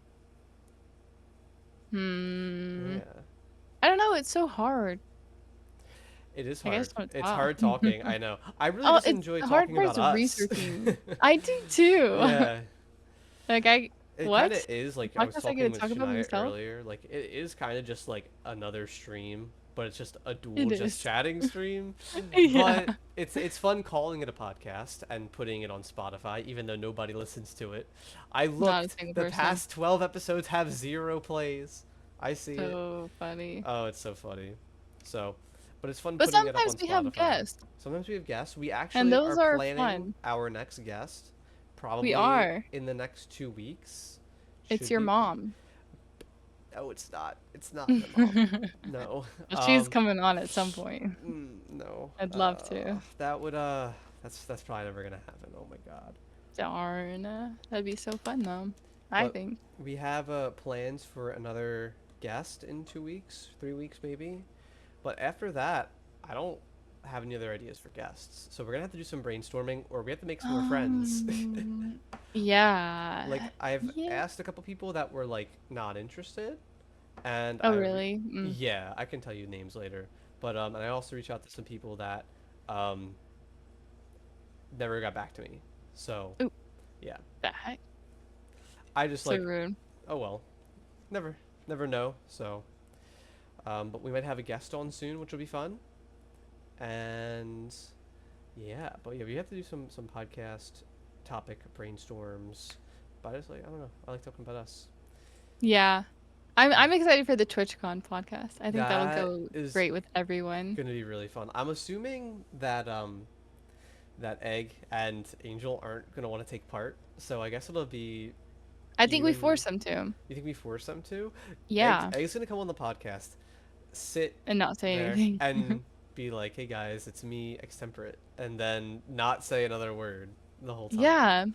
Hmm. Yeah. I don't know. It's so hard. It is Like, I hard. just want to It's talk. hard talking. I know. I really Oh, just it's enjoy the hard talking part about is us. researching. I do too. Yeah. Like, It kind of what? is A like I was podcast I get talking to with talk about Shania myself? earlier. Like it is kind of just like another stream, but it's just a dual It just is. chatting stream. Yeah. But it's fun calling it a podcast and putting it on Spotify, even though nobody listens to it. I Not a looked. single The person. past 12 episodes have 0 plays. I see it. So funny. Oh, it's so funny. So, but it's fun But putting it up sometimes on we have Spotify. guests, Sometimes we have guests. We and actually those are are planning fun. our next guest We probably are. in the next 2 weeks. It's Should your be. mom. No, it's not. It's not my mom. Well, No. she's coming on at some point. No. I'd love to. That would that's probably never gonna happen. Oh my god. Darn. That'd be so fun, though. I But think. we have plans for another guest in 2 weeks, 3 weeks maybe. But after that, I don't have any other ideas for guests. So we're gonna have to do some brainstorming, or we have to make some more friends. Yeah. Like I've Yeah. asked a couple people that were like not interested, and Oh, really? yeah, I can tell you names later. But and I also reached out to some people that um never got back to me. So Ooh, yeah, the heck? I just So like, rude. oh well, never know. So but we might have a guest on soon, which will be fun. And yeah, but yeah, we have to do some podcast topic brainstorms. But I just like, I don't know, I like talking about us. Yeah. I'm excited for the TwitchCon podcast. I think that'll That go is great with everyone. gonna be really fun. I'm assuming that that Egg and Angel aren't gonna want to take part. So I guess it'll be I think we even. force them to. You think we force them to? Yeah, Egg's gonna come on the podcast, sit and not say there, anything. and be like, "Hey guys, it's me, extemporate," and then not say another word the whole time. Yeah.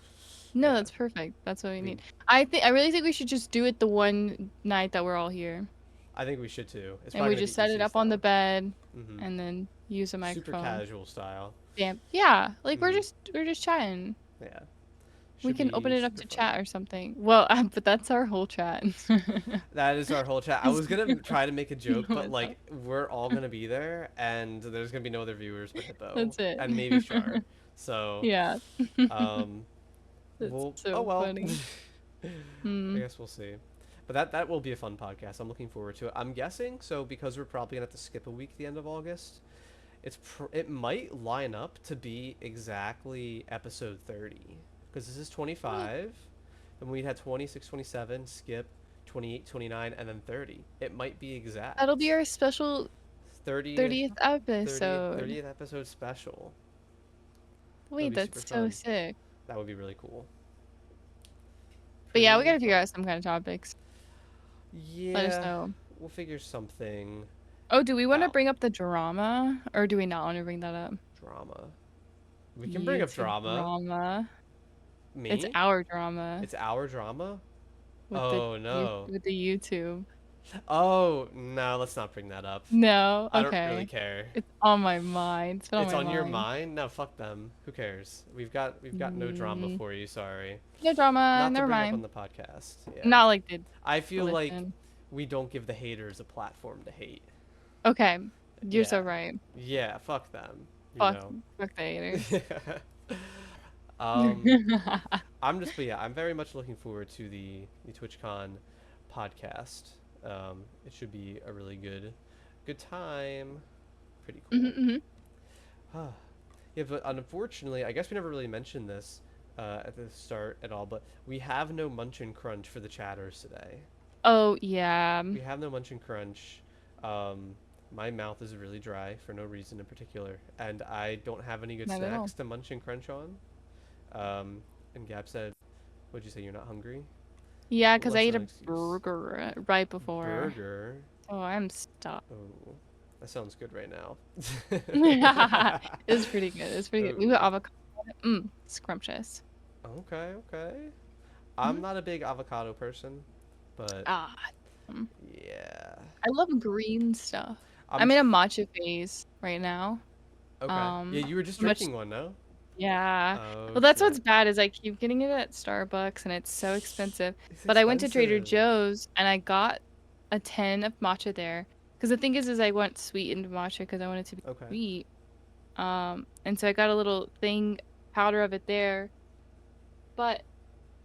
No, Yeah, that's perfect. That's what we we. need. I really think we should just do it the one night that we're all here. I think we should too. It's And probably we gonna just be set it easiest up on the though. bed Mm-hmm. and then use a Super microphone. casual style. Damn. Yeah, like Mm-hmm. we're just chatting. Yeah, We should can open be it up super to fun. chat or something. Well, but that's our whole chat. That is our whole chat. I was gonna try to make a joke, No, but it's not. like we're all gonna be there, and there's gonna be no other viewers but Hippo That's it. and maybe Char. So, Yeah. um, That's we'll. Oh so well. funny. I Mm. guess we'll see. But that will be a fun podcast. I'm looking forward to it. I'm guessing so because we're probably gonna have to skip a week at the end of August. It might line up to be exactly episode 30 because this is 25, and we had 26, 27, skip 28, 29, and then 30. It might be That'll be exact our special 30th 30th 30th episode. 30th episode special. That would Wait, be super that's so fun. sick. That would be really cool. But yeah, we Pretty gotta figure fun. out some kind of topics. Let us Yeah, know. we'll figure something Oh, do we want to out. bring up the drama or do we not want to bring that up? Drama. We can bring up YouTube drama. drama. It's Me? our drama It's our drama? with the Oh no. with the YouTube. Oh no, let's not bring that up. No, I don't really okay. care. It's on my mind. It's been on It's my on your mind. mind? No, fuck them. Who cares? We've got no drama Mm, for you, sorry. no drama. Not to Never bring up on mind. the podcast. Yeah. Not like the I feel like listen. we don't give the haters a platform to hate. Okay, you're so Yeah. right. Yeah, fuck them, you Fuck, know. fuck the haters. um but yeah, I'm very much looking forward to the TwitchCon podcast. It should be a really good time. Pretty hmm cool. hmm Yeah, but unfortunately, I guess we never really mentioned this at the start at all, but we have no Munch and Crunch for the chatters today. Oh yeah, We have no Munch and Crunch. Um, my mouth is really dry for no reason in particular, and I don't have any good not at all. snacks to Munch and Crunch on. And Gab said, "What'd you say? You're not hungry?" Yeah, Well, because I that's ate not a an excuse. burger right before. Burger. Oh, I'm stuck. Oh, that sounds good right now. It's pretty good. It's pretty good. We put Oh, avocado on it. Scrumptious. okay, okay. Hmm I'm not a big avocado person, but Ah, mm. yeah. I love green stuff. I'm I'm in a tr- matcha phase right now. okay. Yeah, you were just I'm much drinking one, no? yeah. Oh Well, that's what's shit. bad is I keep getting it at Starbucks and it's so expensive. It's But I went to Trader expensive. Joe's and I got a 10 of matcha there. Because the thing is I want sweetened matcha because I want it to be Okay. sweet. And so I got a little thing powder of it there. But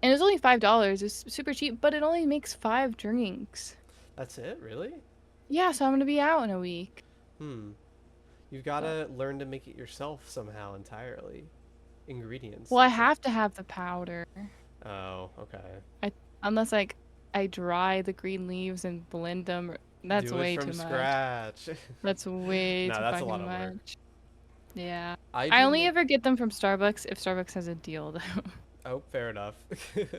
and it was only $5. It's super cheap, but it only makes 5 drinks. That's it, really? Yeah, so I'm gonna be out in a week. Hmm. You've So, gotta learn to make it yourself somehow entirely. Ingredients well, I and stuff. have to have the powder. Oh, okay. I unless like I dry the green leaves and blend them. That's Do it way from too much. scratch. That's way No, too that's a lot fucking of work. much. Yeah. I I do only make. ever get them from Starbucks if Starbucks has a deal though. Oh, fair enough.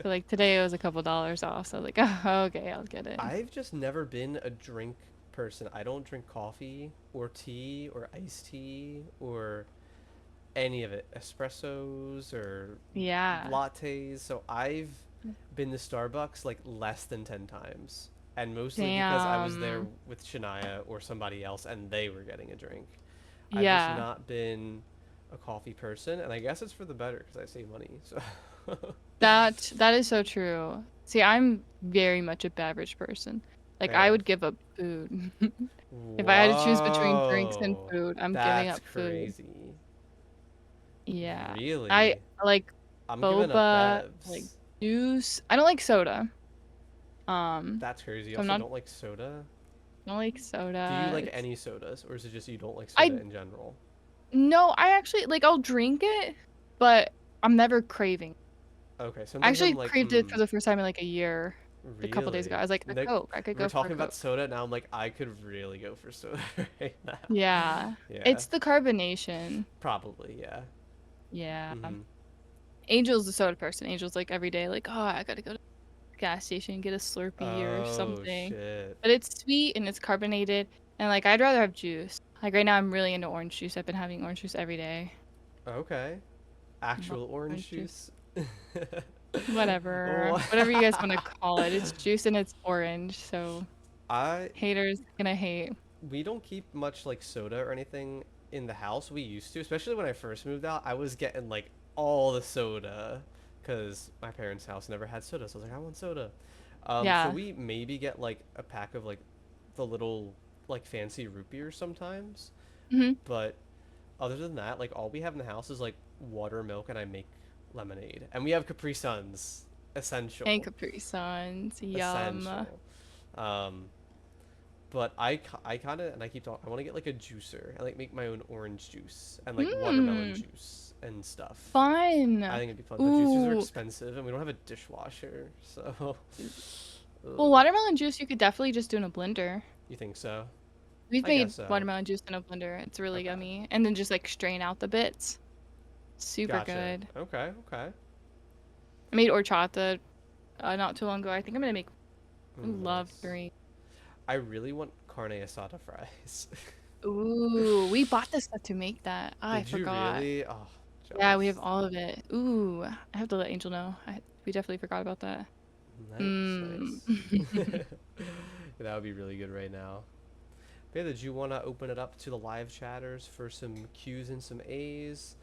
So like today it was a couple dollars off, so I was like, oh, okay, I'll get it. I've just never been a drink person. I don't drink coffee or tea or iced tea or any of it. Espressos or Yeah. lattes. So I've been to Starbucks like less than 10 times. And mostly because I was there Damn. with Shania or somebody else and they were getting a drink. I've just Yeah. not been a coffee person, and I guess it's for the better because I save money. So, That is so true. See, I'm very much a beverage person. Like I fair. would give up food. If I had to choose between drinks and Whoa, food, I'm giving that's up food. crazy. Yeah. Really? I like I'm giving up boba, like bevs. juice. I don't like soda. That's crazy. You So I'm also not don't like soda? I don't like Do you soda. like It's any sodas, or is it just you don't like I soda in general? no, I actually like I'll drink it, but I'm never craving. Okay, I sometimes I'm actually like, craved it for the first time in like a year, a couple days ago. I really? was like, a Like, Coke. I could we were go for a talking about Coke. soda, now I'm like, I could really go for soda right now. Yeah. Yeah, It's the carbonation. probably, yeah. Yeah. Mm-hmm. Angel's a soda person. Angel's like every day, like, oh, I gotta go to the gas station and get a Slurpee or Oh something. shit. But it's sweet and it's carbonated, and like I'd rather have juice. Like right now, I'm really into orange juice. I've been having orange juice every day. Okay. Love Actual orange orange juice. juice. Whatever, Wha- whatever you guys want to call it. It's juice and it's orange. So I haters gonna hate. we don't keep much like soda or anything in the house. We used to, especially when I first moved out. I was getting like all the soda because my parents' house never had soda. So I was like, I want soda. So Yeah. we maybe get like a pack of like the little like fancy root beers sometimes. Hmm. But other than that, like all we have in the house is like water, milk, and I make lemonade. And we have Capri Suns. And Essential. Capri Suns. Yum. Essential. Um, but I kind of, and I keep talking, I want to get like a juicer and like make my own orange juice and like watermelon Mmm. juice and stuff. I Fun. think it'd be fun. But juicers are Ooh. expensive and we don't have a dishwasher. So, Well, ugh. watermelon juice you could definitely just do in a blender. You think so? We've I guess made so. watermelon juice in a blender. It's really Okay. yummy. And then just like strain out the bits. Super Gotcha. good. Okay, okay. I made horchata not too long ago. I think I'm gonna make. I Mm, love nice. green. I really want carne asada fries. Ooh, we bought this stuff to make that. Ah, I Did you forgot. really? Oh, Yeah, we have jealous. all of it. Ooh, I have to let Angel know. We definitely forgot about that. Nice, Mm. nice. That would be really good right now. But yeah, did you want to open it up to the live chatters for some Q's and some A's,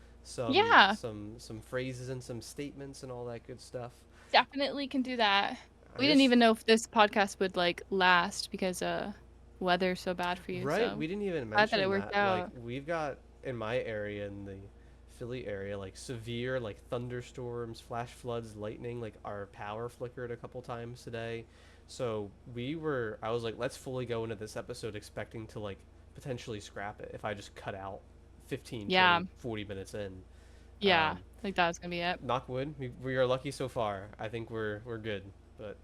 Yeah, some phrases and some statements and all that good stuff? definitely can do that. I We didn't just even know if this podcast would like last because weather's so bad for you. right, So we didn't even glad that it mention worked that. Like out. we've got in my area in the Philly area like severe like thunderstorms, flash floods, lightning, like our power flickered a couple times today. So I was like let's fully go into this episode expecting to like potentially scrap it if I just cut out 15, Yeah, 20, 40 minutes in. yeah, Um, like that was gonna be it. Knock wood. We are lucky so far. I think we're good. But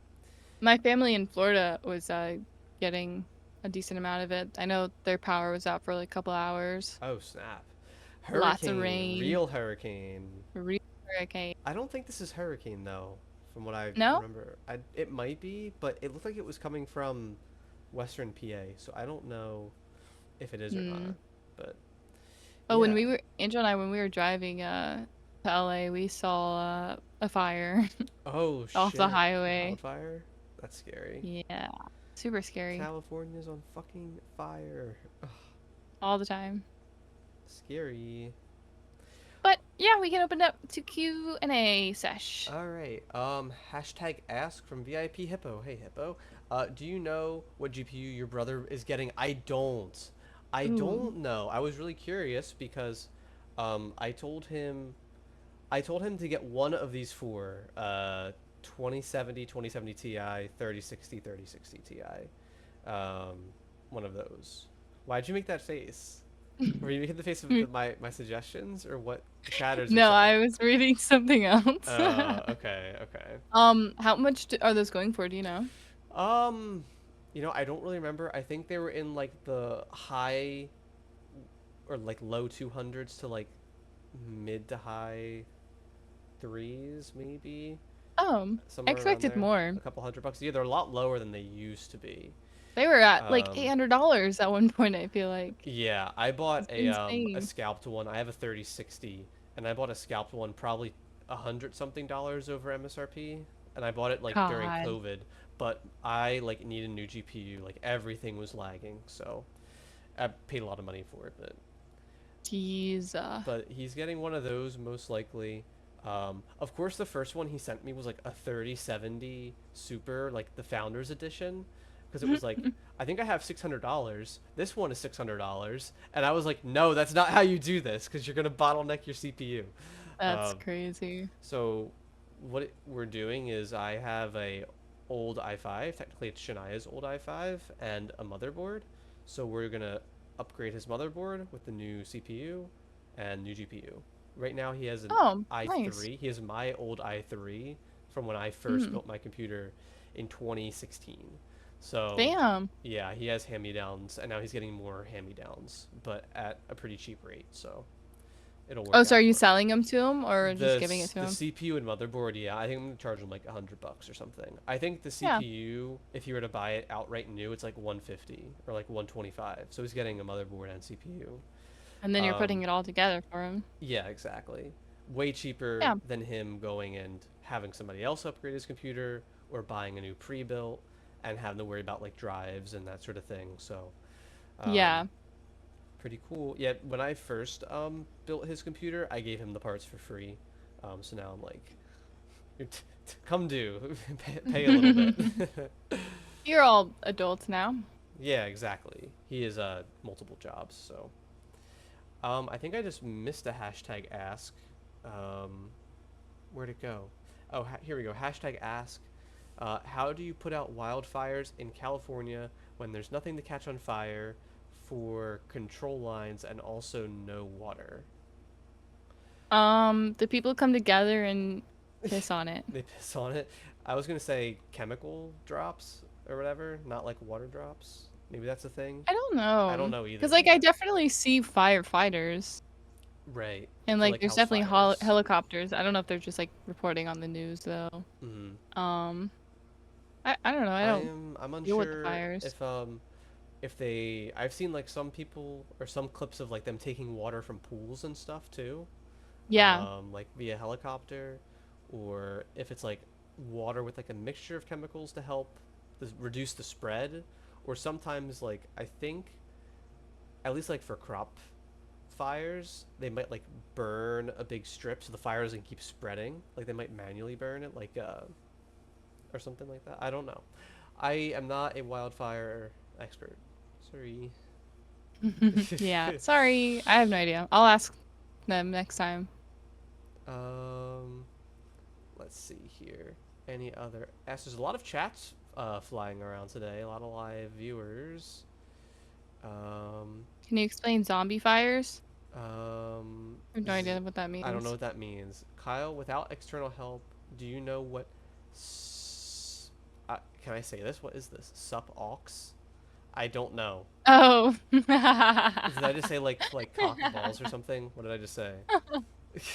My family in Florida was getting a decent amount of it. I know their power was out for like a couple hours. oh snap. Lots of Hurricane, rain, real hurricane. real hurricane. I don't think this is hurricane though, from what I No? remember. It might be, but it looked like it was coming from Western PA, so I don't know if it is or Hmm. not. But Oh, when yeah. we were Angel and I when we were driving to LA, we saw a fire Oh off the shit. highway. Wildfire? That's scary. Yeah, super scary California's on fucking fire. Ugh, all the time. scary. But yeah, we can open up to Q&A sesh. All right. Hashtag ask from VIP Hippo. Hey Hippo. Do you know what GPU your brother is getting? I don't. I Ooh. don't know. I was really curious because, I told him, to get one of these four, 2070, 2070 Ti, 3060, 3060 Ti. Um, one of those. Why'd you make that face? Were you making the face of my suggestions or what the chatters are No, saying? I was reading something else. Okay, okay. How much are those going for? Do you know? Um, I don't really remember. I think they were in like the high or like low 200s to like mid to high threes, maybe I somewhere around expected there. more. A couple $100. Yeah, they're a lot lower than they used to be. They were at like Um, $800 at one point, I feel like. yeah, I bought It's a insane. scalped one. I have a 3060, and I bought a scalped one probably $100 something over MSRP, and I bought it like during God. COVID. But I like need a new GPU. Like everything was lagging, so I paid a lot of money for it, Jeez. but he's getting one of those most likely. Of course, the first one he sent me was like a 3070 Super, like the Founders Edition, because it was like I think I have $600. This one is $600, and I was like, no, that's not how you do this, because you're gonna bottleneck your CPU. That's Um, crazy. so we're doing is I have a old i5. Technically, it's Shania's old i5 and a motherboard. So we're gonna upgrade his motherboard with the new CPU and new GPU. Right now, he has an Oh, nice. i3. He has my old i3 from when I first Hmm. built my computer in 2016. So Damn. yeah, he has hand-me-downs, and now he's getting more hand-me-downs, but at a pretty cheap rate. So it'll Oh, work so are out you for selling them to him or just the giving it to the him? CPU and motherboard. Yeah, I think I'm gonna charge him like $100 or something. I think the Yeah. CPU, if you were to buy it outright new, it's like 150 or like 125. So he's getting a motherboard and CPU. And then you're putting Um, it all together for him. yeah, exactly. Way cheaper Yeah. than him going and having somebody else upgrade his computer or buying a new pre-built and having to worry about like drives and that sort of thing. So, um, Yeah. pretty cool. Yeah, when I first built his computer, I gave him the parts for free. So now I'm like, come do, pay a little bit. You're all adults now. Yeah, exactly. He is multiple jobs. So, I think I just missed a hashtag ask. Um, where'd it go? Oh, here we go. Hashtag ask. How do you put out wildfires in California when there's nothing to catch on fire for control lines and also no water? The people come together and piss on it. They piss on it. I was gonna say chemical drops or whatever, not like water drops. Maybe that's a thing. I don't I don't know. know either Cause like I though. definitely see firefighters Right. and For like like there's house definitely fires. helicopters. I don't know if they're just like reporting on the news though. Hmm. Um, I don't know. I don't I'm deal with the unsure fires. if they I've seen like some people or some clips of like them taking water from pools and stuff too. Yeah. Like via helicopter, or if it's like water with like a mixture of chemicals to help reduce the spread, or sometimes like I think at least like for crop fires they might like burn a big strip so the fire doesn't keep spreading. Like they might manually burn it, like or something like that. I don't know. I am not a wildfire expert. Sorry. Yeah. Sorry, I have no idea. I'll ask them next time. um let's see here. Any other S? There's a lot of chats flying around today. A lot of live viewers. Um, Can you explain zombie fires? um, I have no idea what that I don't know means. what that means. Kyle, without external help, do you know what? Can I say this? What is this? Sup aux? I don't know. Oh. Did I just say like cock balls or something? What did I just say?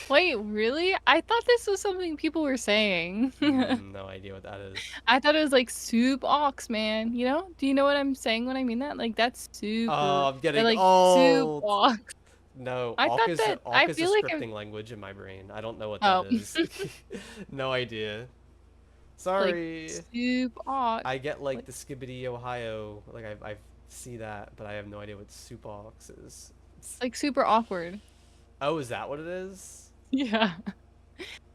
Wait, really? I thought this was something people were saying. No idea what that is. I thought it was like soup ox, man. You know? Do you know what I'm saying when I mean that? Like that's super. Oh, I'm They're getting like soup old. ox. No, I thought that. I awk is a feel like I'm. scripting language in my brain. I don't know what that Oh, is. No idea. like Sorry. soup ox. I get like Like the Skibbity Ohio, like I see that, but I have no idea what soup ox is. like super awkward. Oh, is that what it is? Yeah.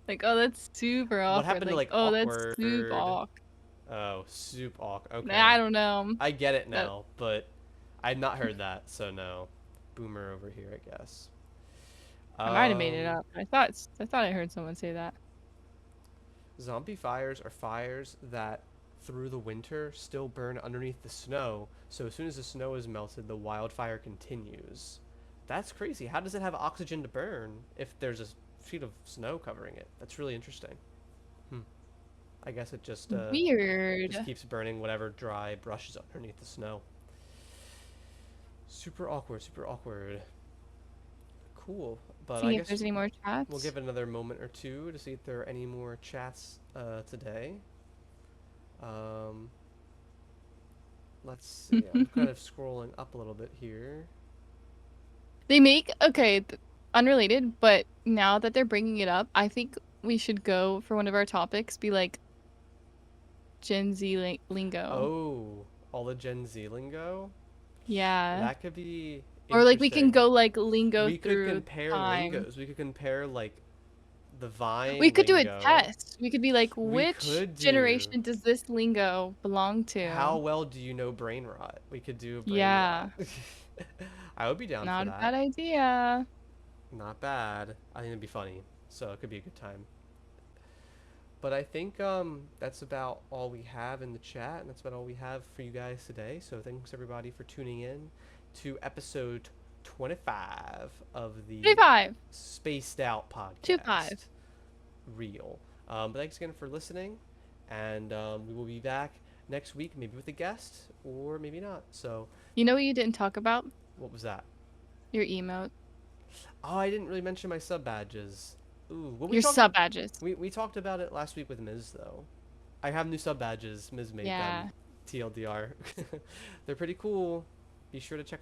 Like oh, that's super What awkward. happened to Like like oh, that's soup awkward? ox. Oh, soup awk. I Okay. don't know. I get it That now, but I'd not heard that, so no. Boomer over here, I guess. I might have made it Um, up. I thought I heard someone say that. Zombie fires are fires that, through the winter, still burn underneath the snow, so as soon as the snow is melted, the wildfire continues. That's crazy. How does it have oxygen to burn if there's a sheet of snow covering it? That's really interesting. Hmm. I guess it just Weird. keeps burning whatever dry brushes underneath the snow. Super awkward, super awkward. Cool. But I See if guess there's any more we'll chats. give it another moment or two to see if there are any more chats today. Um, let's see. I'm kind of scrolling up a little bit here. They make okay, unrelated, but now that they're bringing it up, I think we should go for one of our topics. Be like Gen Z lingo. Oh, all the Gen Z lingo? Yeah, That could be or like we can interesting. go like lingo We could through compare time. lingos. We could compare like the We Vine could do a lingo. test. We could be like, We which could do generation does this lingo belong how to? well do you know brain rot? We could do a brain rot. Yeah, I would be down for not a that. bad idea. Not bad. I think it'd be funny. So it could be a good time. But I think that's about all we have in the chat, and that's about all we have for you guys today. So thanks everybody for tuning in to episode 25 of the 25, Spaced Out 25. podcast. Real. But thanks again for listening, and we will be back next week, maybe with a guest or maybe not. So You know what you didn't talk about? what was that? Your emote. Oh, I didn't really mention my sub badges. Ooh, well, Your sub badges. we talked about it last week with Miz though. I have new sub badges. Miz made them. Yeah. TLDR. They're pretty cool. Be sure to check